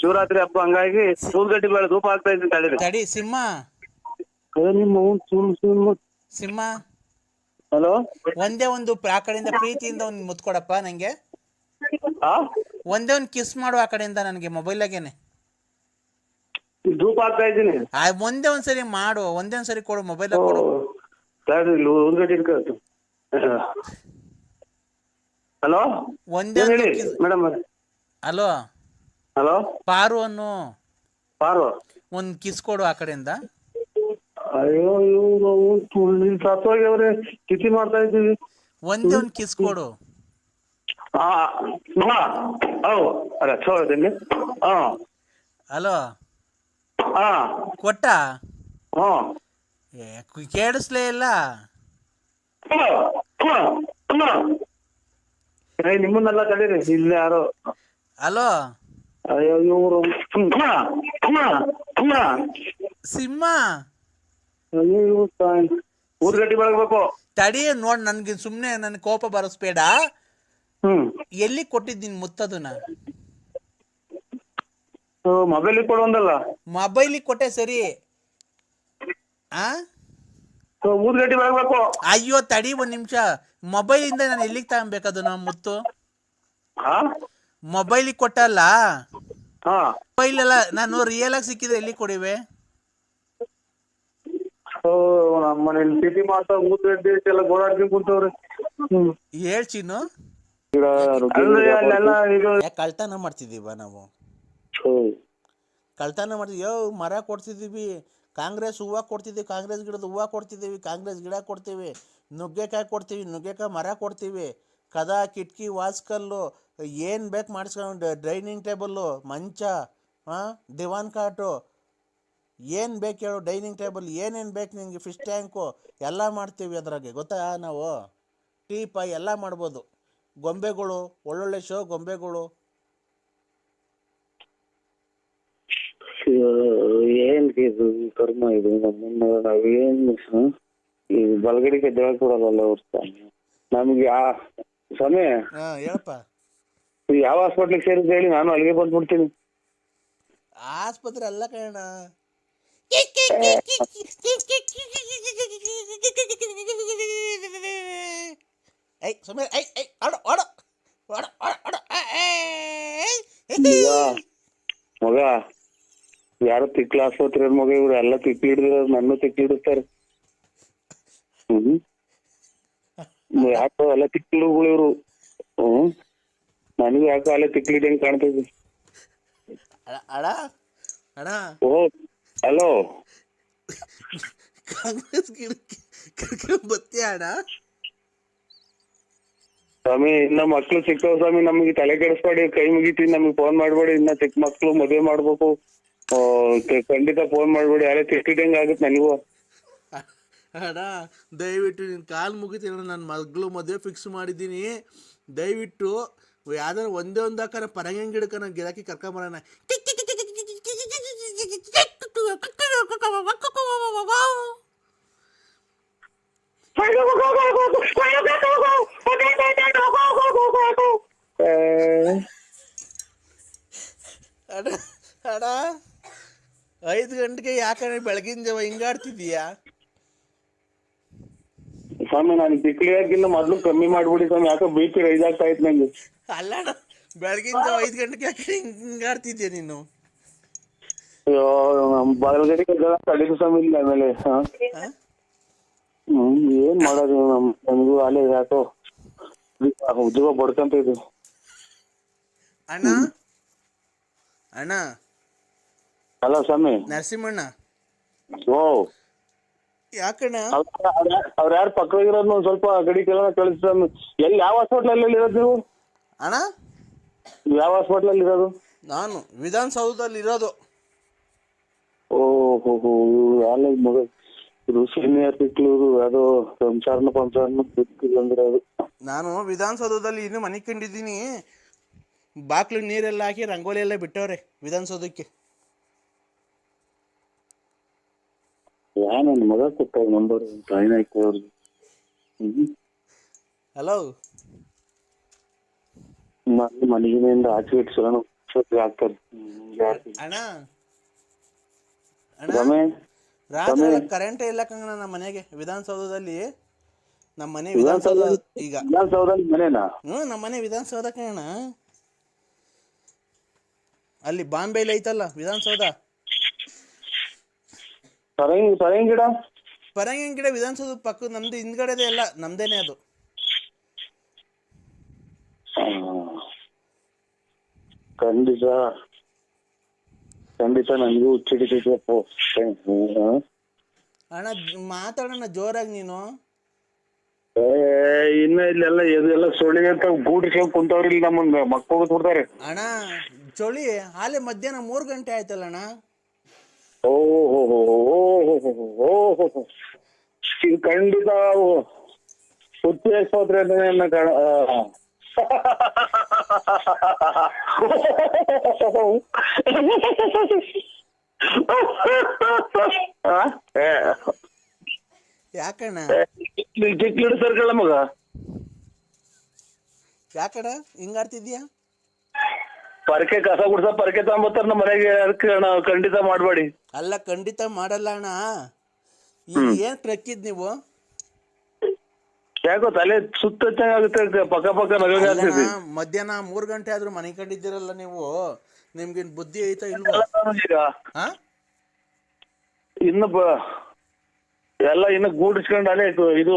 ಶಿವರಾತ್ರಿ ಹಬ್ಬ, ಹಂಗಾಗಿ ಊದ್ಗಡ್ಡಿ ಬೇಳೆ ಧೂಪ ಹಾಕ್ತಾ ಇದ್ದೀನಿ. ತಡೀರಿ ತಡಿ ಸಿಂಹ. ಸಿಂಹ ಹಲೋ ಒಂದೇ ಒಂದು ಆ ಕಡೆಯಿಂದ ಪ್ರೀತಿಯಿಂದ ಒಂದು ಮುತ್ಕೊಡಪ್ಪ ನಂಗೆ. ಒಂದೇ ಒಂದು ಕಿಸ್ ಮಾಡು ಆ ಕಡೆಯಿಂದ ನನಗೆ ಮೊಬೈಲಾಗೇನೆ. ಧೂಪ ಹಾಕ್ತಾ ಇದ್ದೀನಿ. ಒಂದೇ ಒಂದ್ಸರಿ ಮಾಡು, ಒಂದೇ ಒಂದ್ಸರಿ ಕೊಡು, ಮೊಬೈಲ್ ಕೊಡು. ಊದ್ಗಡ್ಡಿ ಹಲೋ ಒಂದೇ ಮೇಡಮ್. ಹಲೋ ಹಲೋ ಪಾರು ಅನ್ನು ಪಾರು ಒಂದ್ ಕಿಸ್ ಕೊಡು ಆ ಕಡೆಯಿಂದ. ಅಯ್ಯೋ ಇವ್ರು ಸತ್ತೋಗ್ಯವ್ರೆ, ತಿಥಿ ಮಾಡ್ತಾ ಇದ್ದೀವಿ. ಒಂದೇ ಒಂದ್ ಕಿಸ್ ಕೊಡು. ಹಲೋ ಕೊಟ್ಟ? ಕೇಳಿಸ್ಲೇ ಇಲ್ಲ. ನಿಮ್ಮನ್ನೆಲ್ಲ ತಡೀರಿ, ಇಲ್ಲ ಯಾರು. ಹಲೋ ಅಯ್ಯೋ ಇವ್ರು ಸಿಂಹ. ಅಯ್ಯೋ ಊದ್ಗಡ್ಡಿ ಬೆಳಗ್ಬೇಕು. ತಡಿ ನೋಡ್, ನನ್ಗೆ ಸುಮ್ನೆ ನನ್ ಕೋಪ ಬರಸ್ಬೇಡ. ಎಲ್ಲಿ ಕೊಟ್ಟಿದ್ದೀನಿ ಮುತ್ತದನ್ನ? ಮೊಬೈಲ್ ಕೊಡೋಂದಲ್ಲ. ಮೊಬೈಲಿಗೆ ಕೊಟ್ಟೆ ಸರಿ. ಊದ್ಗಡ್ಡಿ ಬೆಳಗ್ಬೇಕು. ಅಯ್ಯೋ ತಡಿ ಒಂದ್ ನಿಮಿಷ. ಮೊಬೈಲ್ ಇಂದ ನಾನು ಎಲ್ಲಿಗೆ ತಗೊಬೇಕು ನಮ್ಮ ಮುತ್ತು? ಮೊಬೈಲಿಗೆ ಕೊಟ್ಟಲ್ಲ. ಮೊಬೈಲ್ ಎಲ್ಲ ನಾನು ರಿಯಲ್ ಆಗಿ ಸಿಕ್ಕಿದ್ರೆ ಎಲ್ಲಿ ಕೊಡಿವೆ? ನಮ್ಮನೇಲಿ ತಿಥಿ ಮಾಡ್ತಾ ಊದ್ಗಡ್ಡಿ ಎಲ್ಲ ಗೋಳಾಡ್ಕೊಂಡು ಕೂತವ್ರೆ. ಹೇಳ್ಚಿನ್ನು ಕಳ್ತನ ಮಾಡ್ತಿದೀವ ನಾವು. ಕಳ್ತನ ಮಾಡ್ತಿದ್ವಿ. ಮರ ಕೊಡ್ತಿದೀವಿ, ಕಾಂಗ್ರೆಸ್ ಹೂವು ಕೊಡ್ತಿದ್ದೀವಿ, ಕಾಂಗ್ರೆಸ್ ಗಿಡದ ಹೂವು ಕೊಡ್ತಿದ್ದೀವಿ, ಕಾಂಗ್ರೆಸ್ ಗಿಡ ಕೊಡ್ತೀವಿ, ನುಗ್ಗೆಕಾಯಿ ಕೊಡ್ತೀವಿ, ನುಗ್ಗೆಕಾಯಿ ಮರ ಕೊಡ್ತೀವಿ, ಕದ ಕಿಟಕಿ ವಾಸ್ಕಲ್ಲು ಏನು ಬೇಕು ಮಾಡಿಸ್ಕೊಂಡು, ಡೈನಿಂಗ್ ಟೇಬಲ್ಲು, ಮಂಚ, ದಿವಾನ್ ಕಾಟು, ಏನು ಬೇಕು ಹೇಳು, ಡೈನಿಂಗ್ ಟೇಬಲ್ ಏನೇನು ಬೇಕು ನಿನಗೆ, ಫಿಶ್ ಟ್ಯಾಂಕು ಎಲ್ಲ ಮಾಡ್ತೀವಿ ಅದ್ರಾಗೆ, ಗೊತ್ತಾ? ನಾವು ಟೀಪ ಎಲ್ಲ ಮಾಡ್ಬೋದು. ಗೊಂಬೆಗಳು, ಒಳ್ಳೊಳ್ಳೆ ಶೋ ಗೊಂಬೆಗಳು. ಏನ್ ಇದು ಕರ್ಮ ಇದು? ನಮ್ಮನ್ನ ನಾವೇನು ಈ ಬಲಗಡಿಗೆ ದೇವ ಕೊಡಲ್ಲ ಅವ್ರ ನಮ್ಗೆ ಆ ಸಮಯ. ಹೇಳಪ್ಪ, ಯಾವ ಹಾಸ್ಪಿಟ್ಲಿಗೆ ಸೇರಿದ್ ಹೇಳಿ, ನಾನು ಅಲ್ಲಿಗೆ ಬಂದ್ಬಿಡ್ತೀನಿ. ಆಸ್ಪತ್ರೆ ಅಲ್ಲ ಕಣ. ಮಗ ಯಾರು ತಿಕ್ಲ ಆಸ್ಪತ್ರೆ ಮಗ, ಇವ್ರು ಎಲ್ಲ ತಿಕ್ಲಿ ಹಿಡಿದಿರೋ, ನನ್ನ ತಿಕ್ಲಿ ಹಿಡಿಸ್ತಾರೆ. ಯಾಕೋ ಎಲ್ಲ ತಿಕ್ಲಿಗಳು ಇವ್ರು. ನನಗೂ ಯಾಕೋ ಅಲ್ಲೇ ತಿಕ್ಲಿ ಹೆಂಗ್ ಕಾಣ್ತೈತಿ. ಓ ಹಲೋ, ಕಾಂಗ್ರೆಸ್ ಬತ್ತಿ ಅಣ್ಣ. ಸ್ವಾಮಿ ಇನ್ನ ಮಕ್ಳು ಸಿಕ್ತಾವ ಸ್ವಾಮಿ, ನಮ್ಗೆ ತಲೆ ಕೆಡಿಸ್ಬೇಡಿ, ಕೈ ಮುಗಿತೀವಿ, ನಮ್ಗೆ ಫೋನ್ ಮಾಡ್ಬೇಡಿ. ಇನ್ನ ಚಿಕ್ಕ ಮಕ್ಳು ಮದುವೆ ಮಾಡ್ಬೇಕು, ಖಂಡಿತ ಫೋನ್ ಮಾಡ್ಬೇಡಿ. ಯಾರೇ ತಿಕ್ಕಿದಂಗ ಆಗುತ್ತೆ ನನಗೂ. ಅಣ್ಣ ದಯವಿಟ್ಟು ನಿನ್ನ ಕಾಲು ಮುಗಿತೀನಿ, ನನ್ನ ಮಗಳು ಮದುವೆ ಫಿಕ್ಸ್ ಮಾಡಿದ್ದೀನಿ. ದಯವಿಟ್ಟು ಯಾವ್ದಾರು ಒಂದೇ ಒಂದು ಹಾಕೋಣ ಪರಂಗಿ ಗಿಡಕ್ಕ ಗಿರಾಕಿ ಕರ್ಕೊಂಬರೋಣ. ಅಡ ಅಡ 5 ಗಂಟೆಗೆ ಯಾಕಂದ್ರೆ ಬೆಳಗಿನ ಜಾವ ಹಿಂಗಾಡ್ತಿದ್ದೀಯಾ ಸ್ವಾಮಿ? ನಾನು ತಿಕ್ಲಿ ಹಾಕಿಲ್ಲ, ಮೊದ್ಲು ಕಮ್ಮಿ ಮಾಡ್ಬಿಡಿ ಸ್ವಾಮಿ. ಯಾಕೋ BP ರೈಸ್ ಆಗ್ತಾ ಇತ್ತು ನಂಗೆ. ಅಲ್ಲ ಬೆಳಗಿನ ಜಾವ 5 ಗಂಟೆಗೆ ಯಾಕೆ ಹಿಂಗಾಡ್ತಿದ್ಯಾ ನೀನು? ಅಯ್ಯೋ ಬಲಗಡೆಗೆ ತಡೀತು ಸ್ವಾಮಿ. ಇಲ್ಲ ಆಮೇಲೆ ಏನ್ ಮಾಡೋದು ನಮಗೂ ಅಲ್ಲೇ ಯಾಕೋ ಉದ್ಯೋಗ ಬಡ್ಕಂತ ಇದು. ಅಣ್ಣ ಅಣ್ಣ ಅಲ್ಲ ಸ್ವಾಮಿ. ನರಸಿಂಹಣ್ಣ ಓ ಯಾಕಣ್ಣ? ಅವ್ರ ಯಾರು ಪಕ್ಕದಾಗಿರೋದು ಒಂದ್ ಸ್ವಲ್ಪ ಗಡಿ ಕೆಲ ಕಳಿಸ್ ಸ್ವಾಮಿ. ಎಲ್ಲಿ ಯಾವ ಹಾಸ್ಪಿಟ್ಲಲ್ಲಿ ಇರೋದು ನೀವು? ಅಣ್ಣ ಯಾವ ಹಾಸ್ಪಿಟ್ಲಲ್ಲಿ ಇರೋದು? ನಾನು ವಿಧಾನಸೌಧದಲ್ಲಿ ಇರೋದು. ಓಹೋ ಅಲ್ಲ ಮಗ ಇದು ಸೀನಿಯರ್ ಸಿಕ್ಲೂರು ಅದು ಸಂಸಾರನ ಅಂದ್ರೆ ಅದು. ನಾನು ವಿಧಾನಸೌಧದಲ್ಲಿ ಇನ್ನು ಮನೆ ಕಂಡಿದ್ದೀನಿ. ಬಾಕ್ಲಿಗೆ ನೀರೆಲ್ಲ ಹಾಕಿ ರಂಗೋಲಿ ಎಲ್ಲ ಬಿಟ್ಟವ್ರೆ ವಿಧಾನಸೌಧಕ್ಕೆ. ನನ್ನ ಮಗ ಕೊಟ್ಟ ನಂಬರ್ ಟ್ರೈನ್ ಆಯ್ತು ಅವ್ರಿಗೆ. ಹಲೋ ಮನೆಗಿನಿಂದ ಆಚೆ ಇಟ್ಸೋಣ ಆಗ್ತಾರೆ. ಅಣ್ಣ ರಮೇಶ್ ರಾತ್ರಿ ಕರೆಂಟೇ ಇಲ್ಲ ಕಂಗಣ ನಮ್ಮ ಮನೆಗೆ. ವಿಧಾನಸೌಧದಲ್ಲಿ ನಮ್ಮ ಮನೆ ವಿಧಾನಸೌಧ ಈಗ ವಿಧಾನಸೌಧದಲ್ಲಿ ಮನೆನಾ? ನಮ್ಮ ಮನೆ ವಿಧಾನಸೌಧ ಕಣ. ಅಲ್ಲಿ ಬಾಂಬೆಲಿ ಐತಲ್ಲ ವಿಧಾನಸೌಧ. ಪರಂಗಿ ಗಿಡ ಪರಂಗಿ ಗಿಡ ವಿಧಾನಸೌಧ ಪಕ್ಕ ನಮ್ದು ಹಿಂದ್ಗಡೆದೆ ಎಲ್ಲ ನಮ್ದೇನೆ ಅದು. ಖಂಡಿತ ನನಗೂ ಹುಚ್ಚಿಡಿತೈತಪ್ಪ. ಅಣ್ಣ ಮಾತಾಡೋಣ ಜೋರಾಗಿ ನೀನು. ಇನ್ನ ಇಲ್ಲೆಲ್ಲ ಇದೆಲ್ಲ ಸೊಳ್ಳಿಗೆ ಅಂತ ಗೂಡಿಸ್ಕೊಂಡ್ ಕುಂತವ್ರಿ ಇಲ್ಲಿ ನಮ್ಮನ್ನ ಮಕ್ಕಳು ಕೊಡ್ತಾರೆ. ಅಣ್ಣ ಚಳಿ ಹಾಲೆ ಮಧ್ಯಾಹ್ನ 3 ಗಂಟೆ ಆಯ್ತಲ್ಲ ಅಣ್ಣ. ಓಹೋ ಇದು ಖಂಡಿತ ಹುಚ್ಚಿ ಆಸ್ಪತ್ರೆ ಯಾಕಣ್ಣ ಚಿಕ್ಲಿಡ್ ಸರ್ಕಲ್ ಮಗ. ಯಾಕಣ್ಣ ಹಿಂಗಾಡ್ತಿದ್ಯಾ? ಪರಕೆ ಕಸ ಗುಡ್ಸ ಪರಕೆ ತಗೊಂಬತ್ತಾರ ನಮ್ಮ ಮನೆಗೆ. ಅದಕ್ಕೆ ಅಣ್ಣ ಖಂಡಿತ ಮಾಡ್ಬೇಡಿ. ಅಲ್ಲ ಖಂಡಿತ ಮಾಡಲ್ಲ ಅಣ್ಣ. ಈಗ ಏನ್ ಕ್ರಕ್ಕಿದ್ ನೀವು? ಯಾಕೋ ತಲೆ ಸುತ್ತ ಆಗುತ್ತೆ, ಪಕ್ಕ ನಗರಾಗ್ತೈತಿ. ಮಧ್ಯಾಹ್ನ 3 ಗಂಟೆ ಆದ್ರೂ ಮನೆ ಕಂಡಿದ್ದೀರಲ್ಲ ನೀವು. ನಿಮ್ಗೇನ್ ಬುದ್ಧಿ ಐತಾ ಇಲ್ವಾ? ಈಗ ಇನ್ನು ಎಲ್ಲ ಇನ್ನು ಗೂಡಿಸ್ಕೊಂಡು ಅಲ್ಲೇ ಇದು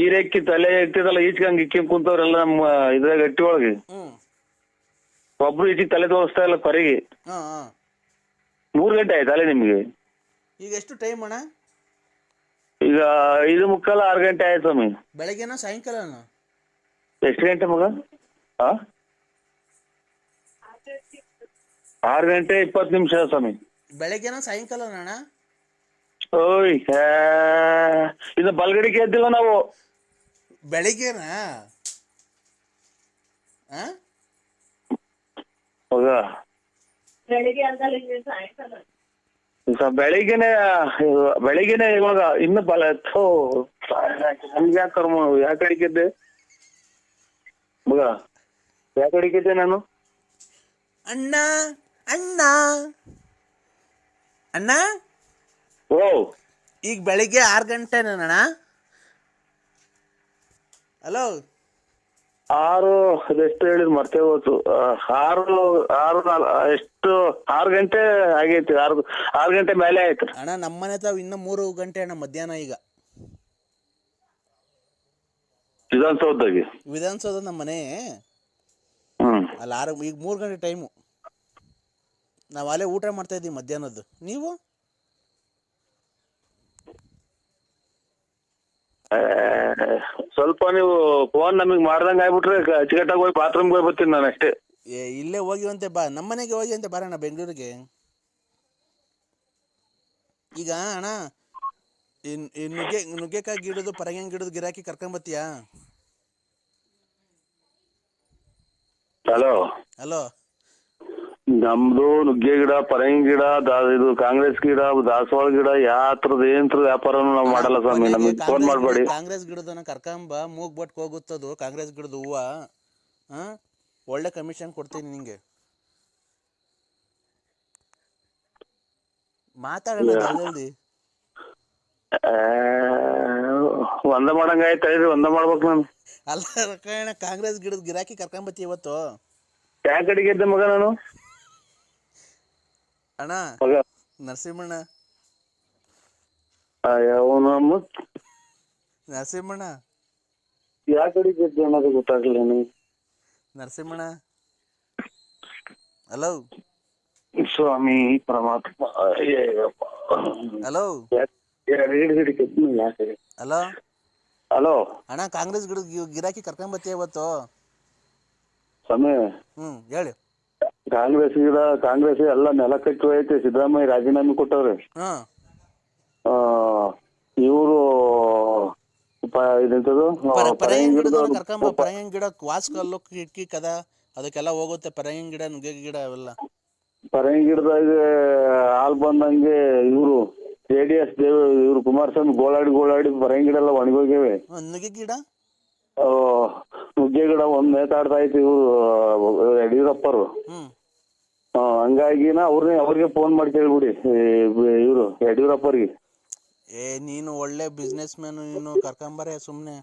ಈರೆಕ್ಕಿ ತಲೆ ಎತ್ತಿದಲ್ಲ ಈಚ್ಕಂಗ್ ಇಕ್ಕಿ ಕುಂತವ್ರೆಲ್ಲ ನಮ್ಮ ಇದ್ರಾಗ ಗಟ್ಟಿ ಒಳಗೆ. ಒಬ್ರು ಈಚೆಗೆ ತಲೆ ತೋರಿಸ್ತಾ ಇಲ್ಲ ಪರಿಗೆ. 3 ಗಂಟೆ ಆಯ್ತಲ್ಲ ನಿಮ್ಗೆ? ಈಗ ಎಷ್ಟು ಟೈಮ್ ಅಣ್ಣ? ಈಗ 5:45 6 ಗಂಟೆ ಆಯ್ತು ಸ್ವಾಮಿ. ಬೆಳಗ್ಗೆನ ಸಾಯಂಕಾಲನ? ಎಷ್ಟು ಗಂಟೆ ಮಗ? 6 ಗಂಟೆ 20 ನಿಮಿಷ ಸ್ವಾಮಿ. ಬೆಳಗ್ಗೆನ ಸಾಯಂಕಾಲನ ಅಣ್ಣ? ಓಯ್ ಇನ್ನು ಬಲ್ಗಡಿಗೆ ಎದ್ದಿಲ್ಲ ನಾವು. ಬೆಳಿಗ್ಗೆನಾ? ಮಗ ಬೆಳಿಗ್ಗೆನೆ ಇವಾಗ ಇನ್ನು ಬಲ ನಮ್ಗೆ ಯಾಕೆ ಕರ್ಮ ಯಾಕೆ ಅಡಿಕಿದ್ದೆ ಮಗ? ಯಾಕೆ ಅಡಿಕಿದ್ದೆ ನಾನು? ಅಣ್ಣ ಅಣ್ಣ ಅಣ್ಣ ಓ ಈಗ ಬೆಳಿಗ್ಗೆ 6 ಗಂಟೆನಣ್ಣ? ಹಲೋ 6 ಅದೆಷ್ಟು ಹೇಳಿದ್ ಮರ್ತೇ ಹೋಯ್ತು. 6 ಗಂಟೆ ಆಗೈತಿ. 6 ಗಂಟೆ ಮೇಲೆ ಆಯ್ತು ಅಣ್ಣ. ನಮ್ಮನೆ ತಾವ್ ಇನ್ನು 3 ಗಂಟೆ ಅಣ್ಣ ಮಧ್ಯಾಹ್ನ. ಈಗ ವಿಧಾನಸೌಧ ನಮ್ಮ ಮನೆ ಅಲ್ಲಿ ಈಗ 3 ಗಂಟೆ ಟೈಮು. ನಾವು ಅಲ್ಲೇ ಊಟ ಮಾಡ್ತಾ ಇದ್ದೀವಿ ಮಧ್ಯಾಹ್ನದ್ದು. ನೀವು ಸ್ವಲ್ಪ ನೀವು ಫೋನ್ ನಮಗ್ ಮಾಡ್ದಂಗ ಆಗ್ಬಿಟ್ರೆ ಅಚ್ಚುಕಟ್ಟಾಗಿ ಹೋಗಿ ಬಾತ್ರೂಮ್ಗೆ ಹೋಗಿ ಬರ್ತೀನಿ ನಾನು ಅಷ್ಟೇ. ಇಲ್ಲೇ ಹೋಗಿವಂತೆ ಬಾ, ನಮ್ಮನೆಗೆ ಹೋಗಿವಂತೆ ಬರೋಣ ಬೆಂಗಳೂರಿಗೆ. ಈಗ ಅಣ್ಣ ನುಗ್ಗೆಕಾಯಿ ಗಿಡದು ಪರಂಗಿ ಗಿಡದು ಗಿರಾಕಿ ಕರ್ಕೊಂಬತ್ತೀಯಾ? ಹಲೋ. ಹಲೋ. ನಮ್ದು ನುಗ್ಗೆ ಗಿಡ, ಪರಂಗಿ ಗಿಡ, ಇದು ಕಾಂಗ್ರೆಸ್ ಗಿಡ, ದಾಸವಾಳ ಗಿಡ, ಯಾತ್ರದ ಏನ್ರ ವ್ಯಾಪಾರನು ನಾವು ಮಾಡಲ್ಲ ಸ್ವಾಮಿ. ನಮಗೆ ಫೋನ್ ಮಾಡ್ಬೇಡಿ. ಕಾಂಗ್ರೆಸ್ ಗಿಡದನ್ನ ಕರ್ಕೊಂಬ, ಮೂಗ್ ಬಟ್ಕ ಹೋಗುತ್ತದು ಕಾಂಗ್ರೆಸ್ ಗಿಡದ ಹೂವ. ಒಳ್ಳೆ ಕಮಿಷನ್ ಕೊಡ್ತೀನಿ ನಿಂಗೆ. ಮಾತಾಡೋಣ ಜಲ್ದಿ. ಒಂದ ಮಾಡಂಗ ಆಯ್ತಾ? ಒಂದ ಮಾಡ್ಬೇಕು ನಾನು. ಅಲ್ಲ ಕಣ, ಕಾಂಗ್ರೆಸ್ ಗಿಡದ ಗಿರಾಕಿ ಕರ್ಕೊಂಬತ್ತಿ ಇವತ್ತು. ಯಾ ಕಡೆಗೆ ಇದ್ದೆ ಮಗ ನಾನು? ಅಣ್ಣ ಮಗ ನರಸಿಂಹಣ್ಣ. ನರಸಿಂಹಣ್ಣ ಯಾ ಕಡೆಗೆ ಇದ್ದೆ ಅನ್ನೋದು ಗೊತ್ತಾಗ್ಲಿಲ್ಲ ನನಗೆ. ನರಸಿಂಹಣ್ಣ ಹಲೋ. ಸ್ವಾಮಿ ಪರಮಾತ್ಮ. Hello hello. ಹಲೋ ಅಣ್ಣ, ಕಾಂಗ್ರೆಸ್ ಗಿಡದ ಗಿರಾಕಿ ಕರ್ಕೊಂಬತ್ತಿ ಇವತ್ತು. ಸ್ವಾಮಿ ಹೇಳಿ. ಕಾಂಗ್ರೆಸ್ ಎಲ್ಲ ನೆಲ ಕಚ್ಚು ಐತೆ. ಸಿದ್ದರಾಮಯ್ಯ ರಾಜೀನಾಮೆ ಕೊಟ್ಟವ್ರೆ. ಇವರು ಇದೆಂತದು ಪರಂಗಿ ಕರ್ಕೊಂಬ. ಪರಂಗಿ ಗಿಡ ವಾಸ್ಕಲ್ಲು ಕಿಟಕಿ ಕದ ಅದಕ್ಕೆಲ್ಲ ಹೋಗುತ್ತೆ. ಪರಂಗಿ ಗಿಡ, ನುಗ್ಗೆ ಗಿಡ ಅವೆಲ್ಲ. ಪರಂಗಿ ಗಿಡದಾಗ ಹಾಲ್ ಬಂದಂಗೆ ಇವರು JDS ಇವ್ರು ಕುಮಾರಸ್ವಾಮಿ ಗೋಳಾಡಿ ಪರಂಗಿ ಗಿಡ ಎಲ್ಲ ಒಣಗೋಗ್ಯವೆ. ನುಗ್ಗೆ ಗಿಡ, ನುಗ್ಗೆ ಗಿಡ ಒಂದ್ ನೇತಾಡ್ತಾ ಐತಿ ಇವ್ರು ಯಡಿಯೂರಪ್ಪರು. ಹಂಗಾಗಿನ ಅವ್ರಿಗೆ ಫೋನ್ ಮಾಡಿ ಕೇಳ್ಬಿಡಿ ಇವ್ರು ಯಡಿಯೂರಪ್ಪರಿಗೆ. ನೀನು ಒಳ್ಳೆ ಬಿಸ್ನೆಸ್ ಮ್ಯಾನ್, ನೀನು ಕರ್ಕೊಂಬರೇ ಸುಮ್ನೆ.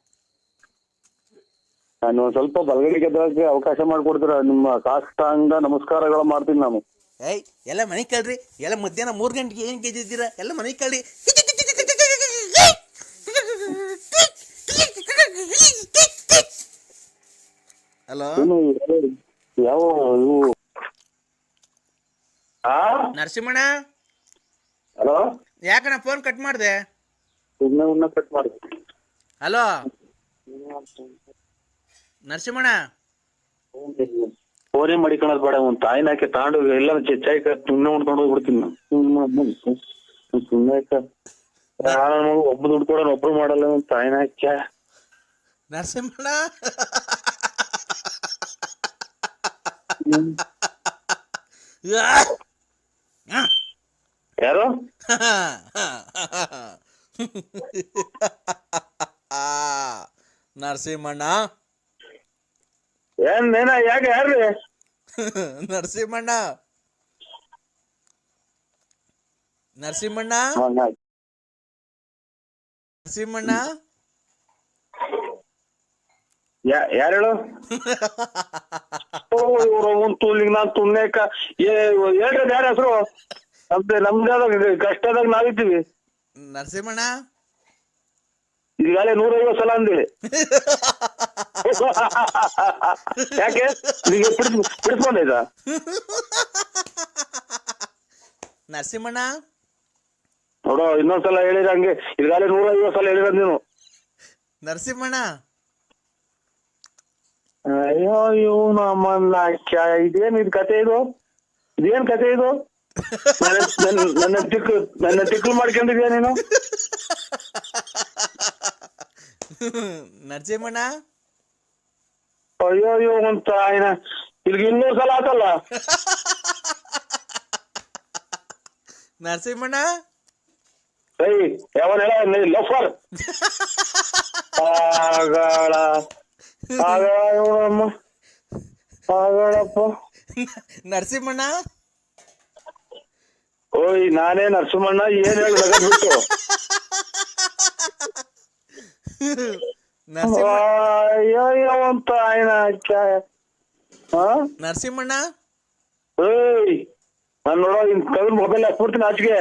ನಾನು ಒಂದ್ ಸ್ವಲ್ಪ ಬಲಗಡೆ ಗೆದ್ದಕ್ಕೆ ಅವಕಾಶ ಮಾಡ್ಕೊಡ್ತೀರ? ನಿಮ್ಮ ಕಾಷ್ಟಾಂಗ ನಮಸ್ಕಾರಗಳು ಮಾಡ್ತೀನಿ ನಾನು. ಎಲ್ಲ ಮನೆ ಕೇಳ್ರಿ. ಎಲ್ಲ ಮಧ್ಯಾಹ್ನ 3 ಗಂಟೆಗೆ ಏನ್ ಗೆದ್ದಿದ್ದೀರಾ? ಎಲ್ಲ ಮನೆ ಕೇಳ್ರಿ. ಹಲೋ. ಯಾವ ಇವು? ನರಸಿಂಹಣ್ಣ. ಹಲೋ. ಯಾಕಣ್ಣ ಫೋನ್ ಕಟ್ ಮಾಡಿದೆ? ಕಟ್ ಮಾಡಿ. ಹಲೋ ನರಸಿಂಹಣ್ಣ. ಫೋನೇ ಮಾಡಿಕೊಳ್ಳೋದು ಬೇಡ. ಒಂದ್ ತಾಯಿನ ಹಾಕಿ ತಾಂಡು ಎಲ್ಲ ಚಾಯ್ ಸುಮ್ಮನೆ ಉಣ್ಕೊಂಡು ಹೋಗ್ಬಿಡ್ತೀನಿ ನಾನು. ಸುಮ್ಮನೆ ಒಬ್ಬ ದುಡ್ಡು ಕೊಡೋಣ, ಒಬ್ರು ಮಾಡಲ್ಲ. ಒಂದ್ ತಾಯಿನ ಹಾಕಿ ನರಸಿಂಹಣ್ಣ. ಯಾರು? ನರಸಿಂಹಣ್ಣ. ಏನ ಯಾಕೆ? ಯಾರ್ರಿ? ನರಸಿಂಹಣ್ಣ. ನರಸಿಂಹಣ್ಣ. ನರಸಿಂಹಣ್ಣ. ಯಾರು ಹೇಳು? ನಾನ್ ತುಣ್ಣೇಕ ಹೇಳ್ರಿ ಯಾರ ಹೆಸರು? ನಮ್ದಾದ ಕಷ್ಟದಾಗ ನಾವಿದ್ದೀವಿ. ನರಸಿಂಹಣ್ಣ. ಈಗಾಗಲೇ 150 ಸಲ ಅಂದೇಳಿ. ಯಾಕೆ ಬಿಡಿಸ್ಕೊಂಡೈತ? ನರಸಿಂಹಣ್ಣ ನೋಡೋ, ಇನ್ನೊಂದ್ಸಲ ಹೇಳಿರ ಹಂಗೆ. ಈಗಾಗಲೇ 150 ಸಲ ಹೇಳಿರ ನೀನು. ನರಸಿಂಹಣ್ಣ. ಅಯ್ಯೋ ಇವನು ಅಮ್ಮನ್ನ ಇದೇನ್ ಇದು ಕತೆ? ಇದೇನ್ ಕತೆ ಇದು? ನನ್ನ ತಿಕ್ಕು ಮಾಡ್ಕೊಂಡಿದ್ಯಾ ನೀನು? ನರಸಿಂಹಣ್ಣ. ಅಯ್ಯೋ ಅಂತ ಇಲ್ಲಿಗೆ 200 ಸಲ ಆತಲ್ಲ. ನರಸಿಂಹಣ್ಣ. ಯಾವನ್ ಹೇಳ ಲಫರ್? ಆಗಳಪ್ಪ. ನರಸಿಂಹಣ್ಣ. ಓಯ್ ನಾನೇ ನರಸಿಂಹಣ್ಣ. ಏನ್ ಹೇಳಿ ಬಿಟ್ಟು ಅಂತ ನರಸಿಂಹಣ್ಣ. ಏಯ್ ನಾನ್ ನೋಡೋ ಇನ್ ಕವಿನ ಮೊಬೈಲ್ ಹಾಕ್ಬಿಡ್ತೀನಿ ಆಚೆಗೆ.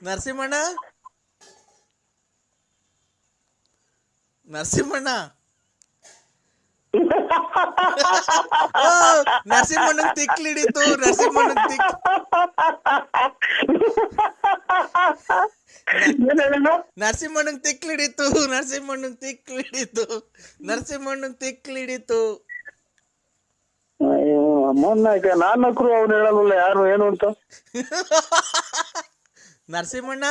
ನರಸಿಂಹಣ್ಣ. ನರಸಿಂಹಣ್ಣ. ನರಸಿಂಹಣ್ಣಂಗ್ ತಿಕ್ಲಿಡಿತು. ನರಸಿಂಹಣ್ಣಂಗ್ ತಿಕ್ಲಿಡಿತು. ಅಯ್ಯೋ ಮೊನ್ನಾಯ್ಕ ನಾನ್ ನಕ್ರು ಅವ್ನು ಹೇಳಲ್ಲ ಯಾರು ಏನು ಅಂತ. ನರಸಿಂಹಣ್ಣ.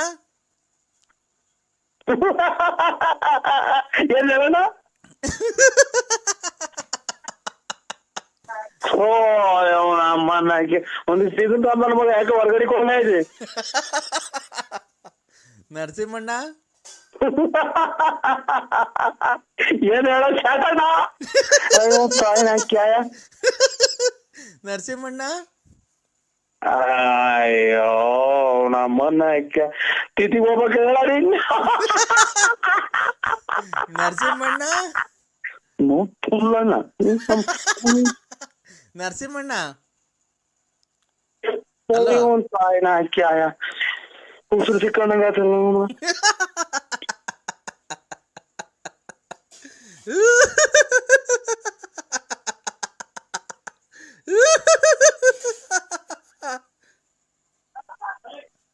ಏನ್ ಹೇಳೋಣ? ಓ ಅಮ್ಮನಾಕಿ ಒಂದಿಷ್ಟು ಇದನ್ನ ನನ್ನ ಮಗ ಯಾಕೆ ಹೊರಗಡೆ ಕೊಂಡ ಇದೆ. ನರಸಿಂಹಣ್ಣ ಏನ್ ಹೇಳೋ ಶಾಟಣ್ಣ? ಅಯ್ಯೋ ತಾಯಿನಾಕ್ಯಾಯ. ನರಸಿಂಹಣ್ಣ ಅಯ್ಯೋ ನಮ್ಮನ್ನ ತಿಥಿಗೆ ಹೋಗ್ಬೇಕು ಹೇಳಿ. ನರಸಿಂಹಣ್ಣ ನೋಡ್ತಿಲ್ಲಣ್ಣ. ನರಸಿಂಹಣ್ಣ ತಾಯಿನಾಕ್ಯಾಯ ಉಸಿರು ಸಿಕ್ಕಂಡಂಗಾತಲ್ಲ.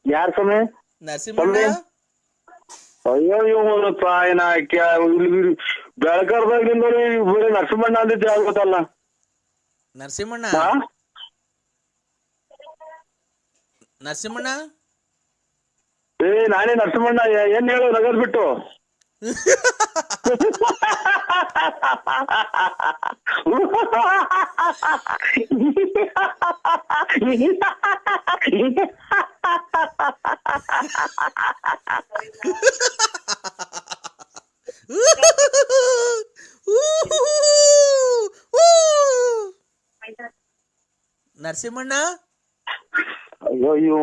ಯಾರ್ ಸಮಯ? ನರಸಿಂಹಣ್ಣ ಅಯ್ಯೋ ಇವನು ತಾಯಿನಾಕ್ಯ ಬೆಳಕರ್ದಾಗಿಂದ ಬರೀ ನರಸಿಂಹಣ್ಣ ಅಂದಿದ್ದೆ ಆಗ್ಬೇಕಲ್ಲ. ನರಸಿಂಹಣ್ಣ ನರಸಿಂಹಣ್ಣ ಏ ನಾನೇ ನರಸಿಂಹಣ್ಣ. ಏನ್ ಹೇಳು ನಗದ್ ಬಿಟ್ಟು? ನರಸಿಂಹಣ್ಣ ಅಯ್ಯೋ ಇವ್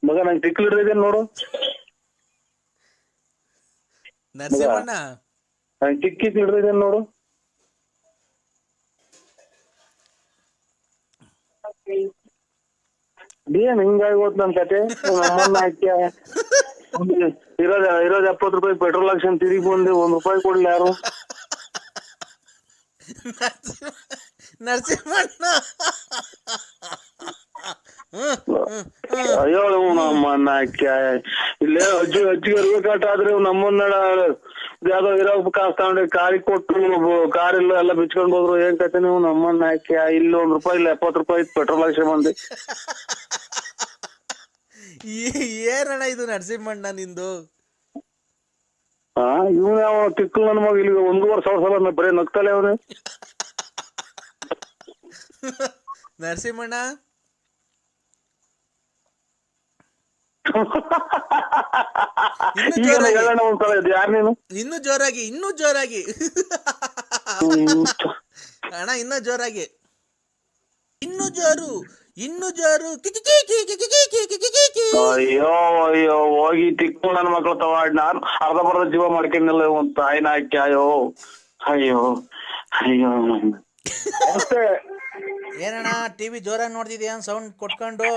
ಮಗ ನಂಗೆ ಟಿಕ್ಲ್ ಹಿಡಿದಿದೆ ನೋಡು. ನರಸಿಂಹಣ್ಣ ನಂಗೆ ಟಿಕ್ಕಿ ಹಿಡಿದಿದೆ ನೋಡು. ಏನ್ ಹಿಂಗಾಗಿ ಹೋದ್ ನನ್ ಕತೆ. ನಮ್ಮನ್ನ ಹಾಕ್ಯ ಇರೋದ್ 70 ರೂಪಾಯಿ ಪೆಟ್ರೋಲ್ ಹಾಕ್ಸನ್ ತಿರುಗಿ ಬಂದೆ. ₹1 ಕೊಡ್ಲಿ ಯಾರು? ನರಸಿಂಹಣ್ಣ ಅಯ್ಯೋ ನಮ್ಮನ್ನ ಹಾಕ್ಯ ಇಲ್ಲೇ ಅಜ್ಜಿಗೆ ಇರ್ಬೇಕಾಟ ಆದ್ರೆ ನಮ್ಮನ್ನ ಯಾವ್ದೋ ಇರೋ ಕಾಸು ತಗೊಂಡ್ರೆ ಕಾರಿಗೆ ಕೊಟ್ಟು ಕಾರ್ ಇಲ್ಲ ಎಲ್ಲ ಬಿಚ್ಕೊಂಡ್ ಹೋದ್ರು. ಏನ್ ಕತೆ ನೀವು? ನಮ್ಮನ್ನ ಹಾಕ್ಯ ಇಲ್ಲಿ ₹1 ಇಲ್ಲ 70 ರೂಪಾಯಿ ಪೆಟ್ರೋಲ್ ಹಾಕ್ಸ ಬಂದೆ. ಏನಣ್ಣ ಇದು ನರಸಿಂಹಣ್ಣ ನಿಂದು? ಇವ್ ಯಾವ ತಿಕ್ಕಲ್ ನನ್ ಮಗ ಇಲ್ಲಿ 1.5 ಸಾವಿರ ಸಲ ಬರೀ ನಗ್ತಲೆ ಅವನೇ. ನರಸಿಂಹಣ್ಣ ಹೇಳೋಣ ಒಂದ್ಸಲ ಇದು ಯಾರು ನೀನು? ಇನ್ನೂ ಜೋರಾಗಿ ಅಣ್ಣ, ಇನ್ನೂ ಜೋರಾಗಿ, ಇನ್ನೂ ಜೋರು. ಅಯ್ಯೋ ಅಯ್ಯೋ ಹೋಗಿ ತಿಕ್ಕು ನನ್ನ ಮಕ್ಳು ತವಾಡ್. ನಾನು ಅರ್ಧ ಜೀವ ಮಾಡ್ಕೊಂಡಿಲ್ಲ. ಒಂದ್ ತಾಯಿನ ಹಾಕ್ಯಾಯೋ. ಅಯ್ಯೋ ಅಯ್ಯೋ ಅಷ್ಟೇ. ಏನಣ್ಣ ಟಿವಿ ಜೋರಾಗಿ ನೋಡ್ತಿದ್ಯಾ? ಸೌಂಡ್ ಕೊಟ್ಕೊಂಡು.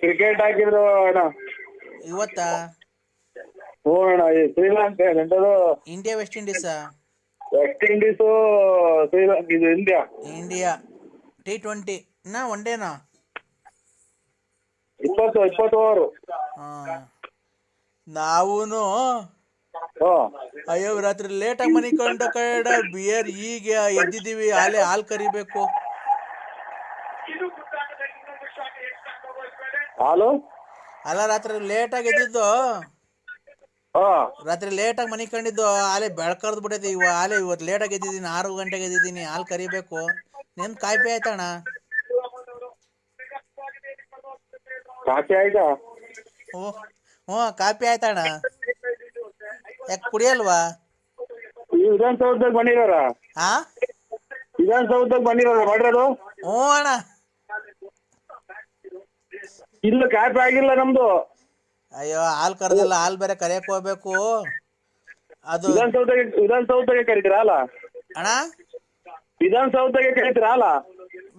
ಕ್ರಿಕೆಟ್ ಹಾಕಿದ್ರು ಅಣ್ಣ ಇವತ್ತ. ಹ್ಞೂ ಅಣ್ಣ. ಶ್ರೀಲಂಕಾ ಎಂಟದು India West Indies. West Indies Sri Lanka ಇದು ಇಂಡಿಯಾ T20 ನಾ ಒನ್ ಡೇನಾ 20 ಓವರ್. ನಾವೂನು ಅಯ್ಯೋ ರಾತ್ರಿ ಲೇಟಾಗಿ ಮನಿಕೊಂಡ ಕಡೆ ಬಿಯರ್ ಈಗ ಎದ್ದಿದ್ದೀವಿ. ಹಾಲು ಕರಿಬೇಕು. ಹಾಲು ಅಲ್ಲ, ರಾತ್ರಿ ಲೇಟಾಗಿ ಎದ್ದಿದ್ದು. ರಾತ್ರಿ ಲೇಟಾಗಿ ಮನಿಕೊಂಡಿದ್ದು. ಹಾಲೆ ಬೆಳಕರ್ದು ಬಿಟ್ಟೈತಿ. ಇವತ್ತು ಲೇಟಾಗಿ ಎದ್ದಿದ್ದೀನಿ. 6 ಗಂಟೆಗೆ ಎದ್ದಿದ್ದೀನಿ. ಹಾಲು ಕರಿಬೇಕು. ನಿನ್ ಕಾಯ್ಪೆ ಆಯ್ತಣ್ಣ? ಕಾಫಿ ಆಯ್ತಾ? ಹ್ಞೂ ಕಾಪಿ ಆಯ್ತಣ್ಣ. ಯಾಕೆ ಕುಡಿಯಲ್ವಾ? ವಿಧಾನಸೌಧದಾಗ ಬಂದಿದಾರ? ವಿಧಾನಸೌಧದಾಗ ಬಂದಿದಾರ ಮಾಡ್ರದು? ಹ್ಞೂ ಅಣ್ಣ. ಇಲ್ಲ ಕಾಫಿ ಆಗಿಲ್ಲ ನಮ್ದು. ಅಯ್ಯೋ ಹಾಲು ಕರೆದಿಲ್ಲ. ಹಾಲು ಬೇರೆ ಕರಿಯಕ್ ಹೋಗ್ಬೇಕು. ಅದು ವಿಧಾನಸೌಧಕ್ಕೆ ಕರಿತೀರಾ ಅಲ್ಲ ಅಣ್ಣ? ವಿಧಾನಸೌಧಕ್ಕೆ ಕರಿತೀರಾ ಅಲ್ಲ?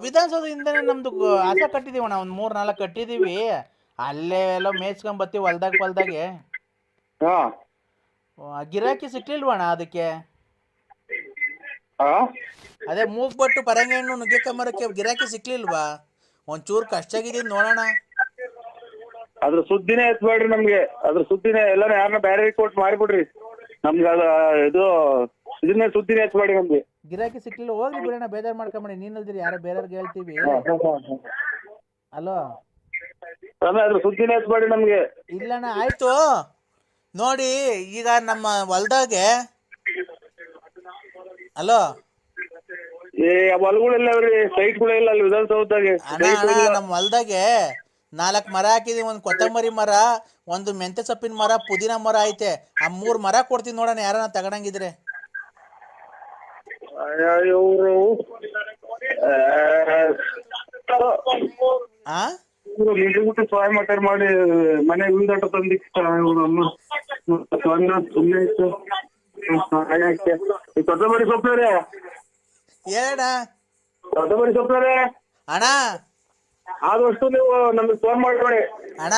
ವಿಧಾನಸೌಧದಿಂದನೇ ನಮ್ದು ಹಸ ಕಟ್ಟಿದೀವಿ ಅಣ್ಣ. ಒಂದು 3-4 ಕಟ್ಟಿದೀವಿ. ಅಲ್ಲೇ ಎಲ್ಲ ಮೇಯ್ಸ್ಕೊಂಡ್ ಬರ್ತೀವಿ ಹೊಲ್ದಾಗೆ. ಗಿರಾಕಿ ಸಿಕ್ಲಿಲ್ವಣ್ಣ ಅದಕ್ಕೆ? ಅದೇ ಮೂಗ್ಬಟ್ಟು ಪರಂಗಿ ಹಣ್ಣು ನುಗ್ಗೆಕಂಬರಕ್ಕೆ ಗಿರಾಕಿ ಸಿಕ್ಲಿಲ್ವಾ? ಒಂಚೂರು ಕಷ್ಟ ಆಗಿದ್ದೀನಿ ನೋಡೋಣ. ಅದ್ರ ಸುದ್ದಿನೇ ಎತ್ಬೇಡ್ರಿ ನಮ್ಗೆ. ಅದ್ರ ಸುದ್ದಿನೇ ಎಲ್ಲಾರು ಯಾರನ್ನ ಬೇರೆ ಕೊಟ್ಟು ಮಾಡಿಬಿಡ್ರಿ ನಮ್ಗೆ. ಅದ ಇದು ಇದನ್ನೇ ಸುದ್ದಿನೇ ಎತ್ಬೇಡಿ ನಮ್ಗೆ. ಗಿರಾಕಿ ಸಿಕ್ಲಿಲ್ಲ ಹೋಗ್ಲಿ ಬಿಡೋಣ. ಬೇಜಾರು ಮಾಡ್ಕೊಂಬೇಡಿ. ನೀನಲ್ದಿರಿ ಯಾರೋ ಬೇರೆಯವ್ರಿಗೆ ಹೇಳ್ತೀವಿ. ಅಲೋ ಸ್ವಾಮಿ ಅದ್ರ ಸುದ್ದಿನೇ ಹಚ್ಬೇಡಿ ನಮ್ಗೆ. ಇಲ್ಲಣ್ಣ ಆಯ್ತು ನೋಡಿ ಈಗ ನಮ್ಮ ಹೊಲ್ದಾಗೆ ಅಲೋ ಏ ಹೊಲಗಳೆಲ್ಲ ಅವ್ರಿ ಸೈಟ್ಗಳೆಲ್ಲ ಅಲ್ಲಿ ವಿಧಾನಸೌಧದಾಗೆ ಅಣ್ಣ ನಮ್ಮ ಹೊಲ್ದಾಗೆ 4 ಮರ ಹಾಕಿದೀವಿ. ಒಂದು ಕೊತ್ತಂಬರಿ ಮರ, ಒಂದು ಮೆಂತೆ ಸೊಪ್ಪಿನ ಮರ, ಪುದೀನ ಮರ ಐತೆ. ಆ 3 ಮರ ಕೊಡ್ತೀನಿ ನೋಡೋಣ ಯಾರನ್ನ ತಗೊಂಡಂಗಿದ್ರೆ. ಇವರು ಆ ನಿಂತ್ಬಿಟ್ಟು ಸಹಾಯ ಮಾತಾಡ್ ಮಾಡಿ ಮನೆ ಉಳಿದಾಟ ತಂದಿತ್ತು ಸುಮ್ಮನೆ ಇತ್ತು. ಕೊತ್ತಂಬರಿ ಸೊಪ್ಪವ್ರೆ, ಹೇಳಣ್ಣ. ಕೊತ್ತಂಬರಿ ಸೊಪ್ಪವ್ರೆ, ಅಣ್ಣ ಆದಷ್ಟು ನೀವು ನಮ್ಗೆ ಫೋನ್ ಮಾಡ್ಬೇಡಿ. ಅಣ್ಣ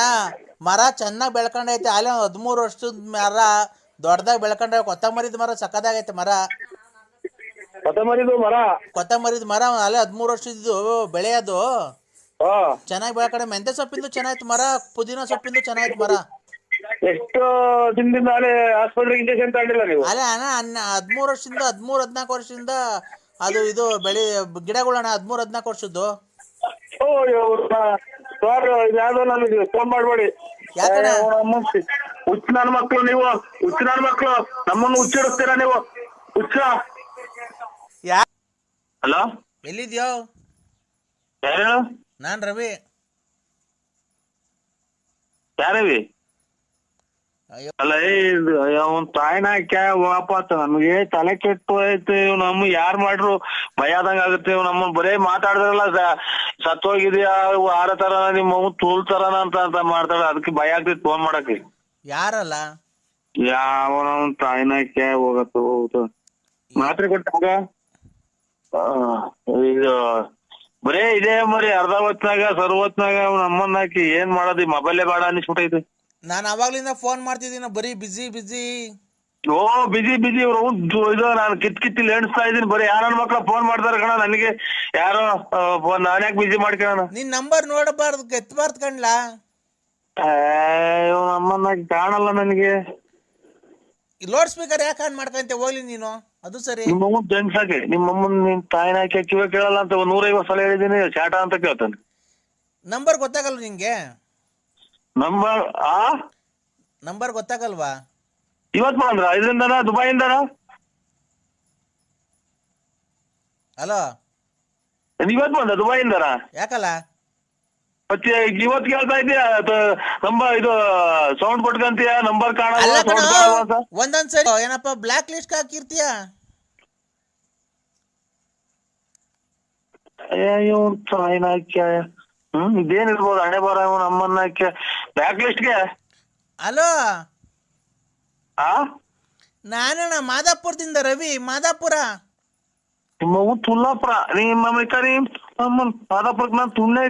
ಮರ ಚೆನ್ನಾಗಿ ಬೆಳ್ಕೊಂಡೈತೆ. ಅಲ್ಲೇ 13 ವರ್ಷದ ಮರ ದೊಡ್ಡದಾಗಿ ಬೆಳ್ಕೊಂಡ್ರೆ. ಕೊತ್ತಂಬರಿದ ಮರ ಸಕ್ಕದಾಗೈತೆ ಮರ. ಕೊತ್ತಂಬರಿದು ಮರ, ಕೊತ್ತಂಬರಿದ ಮರ ಅಲ್ಲೇ 13 ವರ್ಷದ್ದು ಬೆಳೆಯೋದು ಹಾ ಚೆನ್ನಾಗಿ ಬೆಳ್ಕೊಂಡೆ. ಮೆಂತೆ ಸೊಪ್ಪಿಂದು ಚೆನ್ನಾಯ್ತು ಮರ, ಪುದೀನ ಸೊಪ್ಪಿಂದು ಚೆನ್ನಾಯ್ತು ಮರ. ಎಷ್ಟು ದಿನದಿಂದ ಅಲ್ಲೇ ಹಾಸ್ಪಿಟ್ಲಿಗೆ ಇಂಜೆಕ್ಷನ್ ತಗೊಂಡಿಲ್ಲ ನೀವು? ಅಲ್ಲೇ ಅಣ್ಣ 13 ವರ್ಷದಿಂದ 13-14 ವರ್ಷದಿಂದ ಅದು ಇದು ಬೆಳೆ ಗಿಡಗಳಣ್ಣ. 13-14 ವರ್ಷದ್ದು. ಓ ಸರ್ ಇದ್ಯಾವುದೋ ನಮಗೆ ಫೋನ್ ಮಾಡ್ಬೇಡಿ. ಯಾಕಣ್ಣ? ಹುಚ್ಚ ನನ್ನ ಮಕ್ಳು ನೀವು, ಹುಚ್ಚ ನನ್ನ ಮಕ್ಳು. ನಮ್ಮನ್ನು ಹುಚ್ಚಿಡಿಸ್ತೀರಾ ನೀವು, ಹುಚ್ಚ. ಯಾ ಹಲೋ, ಎಲ್ಲಿದ್ಯೋ? ಯಾರು? ನಾನ್ ರವಿ. ಯಾರವಿ? ಅಯ್ಯೋ ಅಲ್ಲ ಅವ್ನ ತಾಯಿನ ವಾಪಸ್ ನಮ್ಗೆ ತಲೆ ಕೆಟ್ಟು ಹೋಯ್ತು. ಇವ್ ನಮ್ಮ ಯಾರ್ ಮಾಡ್ರು ಭಯ ಆದಂಗ ಆಗುತ್ತೆ. ಇವ್ ನಮ್ಮ ಬರೇ ಮಾತಾಡಿದ್ರಲ್ಲ ಸತ್ತೋಗಿದ್ಯಾ ಆರ ತರನ ನಿಮ್ಮ ತೂಲ್ತಾರನ ಅಂತ ಮಾಡ್ತಾಳ. ಅದಕ್ಕೆ ಭಯ ಆಗ್ತೈತಿ ಫೋನ್ ಮಾಡಕ್ಕೆ. ಯಾರಲ್ಲ? ಯಾವ ತಾಯಿನ ಹೋಗತ್ತು ಮಾತ್ರೆ ಕೊಟ್ಟಾಗ ಇದು ಬರೇ ಇದೇ ಮರಿ ಅರ್ಧ ಹೊತ್ನಾಗ ಸರ್ವತ್ನಾಗ ನಮ್ಮನ್ನ ಹಾಕಿ ಏನ್ ಮಾಡೋದು? ಮೊಬೈಲೇ ಬೇಡ ಅನಿಸ್ಬಿಟ್ಟೈತಿ. ನಾನು ಅವಾಗ್ಲಿಂದ ಫೋನ್ ಮಾಡ್ತಿದ್ದೀನ, ಬರೀ ಬಿಜಿ ಬಿಜಿ. ಓ ಬಿಜಿ ಇವ್ರು ಇದು ನಾನು ಕಿತ್ತಿಲ್ಲಿ ಎಣಿಸ್ತಾ ಇದೀನಿ. ಬರೀ ಯಾರ ಮಕ್ಳ ಫೋನ್ ಮಾಡ್ತಾರ ಕಣ ನನಗೆ. ಯಾರೋ ಫೋನ್ ನಾನ್ ಯಾಕೆ ಬಿಜಿ ಮಾಡ್ಕೊಳ್ಳೋಣ? ನಿನ್ ನಂಬರ್ ನೋಡಬಾರ್ದು, ಎತ್ತಬಾರ್ದು ಕಣ್ಲಾ. ನಮ್ಮನ್ನ ಕಾಣಲ್ಲ ನನಗೆ. ಲೌಡ್ ಸ್ಪೀಕರ್ ಯಾಕೆ ಆನ್ ಮಾಡ್ಕಂತೆ ಹೋಗ್ಲಿ ನೀನು. ಅದು ಸರಿ. ನಿಮ್ಮಮ್ಮನ್ ಜನ್ಸಾಕೆ ನಿಮ್ಮಮ್ಮನ್ ನಿನ್ ತಾಯಿನ ಹಾಕಿ ಕಿವ ಕೇಳಲ್ಲ ಅಂತ 150 ಸಲ ಹೇಳಿದೀನಿ. ಚಾಟ ಅಂತ ಕೇಳ್ತಾನೆ. ನಂಬರ್ ಗೊತ್ತಾಗಲ್ಲ ನಿಂಗೆ? ನಂಬರ್ ನಂಬರ್ ಗೊತ್ತಾಗಲ್ವಾ? ಇವತ್ ಬಂದ್ರ ಇದರಿಂದನ ದುಬೈಯಿಂದನ? ಹಲೋ, ಇವತ್ ಬಂದ ದುಬೈಯಿಂದನ? ಯಾಕಲ್ಲ? ಮತ್ತೆ ಇವತ್ ಕೇಳ್ತಾ ಇದೀಯ ನಂಬರ್ ಇದು ಸೌಂಡ್ ಕೊಟ್ಕಂತೀಯ ನಂಬರ್ ಅಲ್ಲ ಕಣ, ಕಾಣಲ್ಲ. ಒಂದೊಂದ್ಸರಿ ಏನಪ್ಪ ಬ್ಲಾಕ್ ಲಿಸ್ಟ್ ಹಾಕಿರ್ತೀಯ. ಇದೇನಿರ್ಬೋದು ಹಣೆ ಬರ ನಮ್ಮನ್ನ ಬ್ಲಾಕ್ ಲಿಸ್ಟ್ಗೆ. ಹಲೋ, ಆ ನಾನಣ್ಣ ಮಾದಾಪುರದಿಂದ ರವಿ, ಮಾದಾಪುರ. ನಿಮ್ಮ ತುಲ್ಲಾಪುರ ನಿಮ್ಮ ಮಾದಾಪುರಕ್ಕೆ ನಾನು ತುಣ್ಣೆ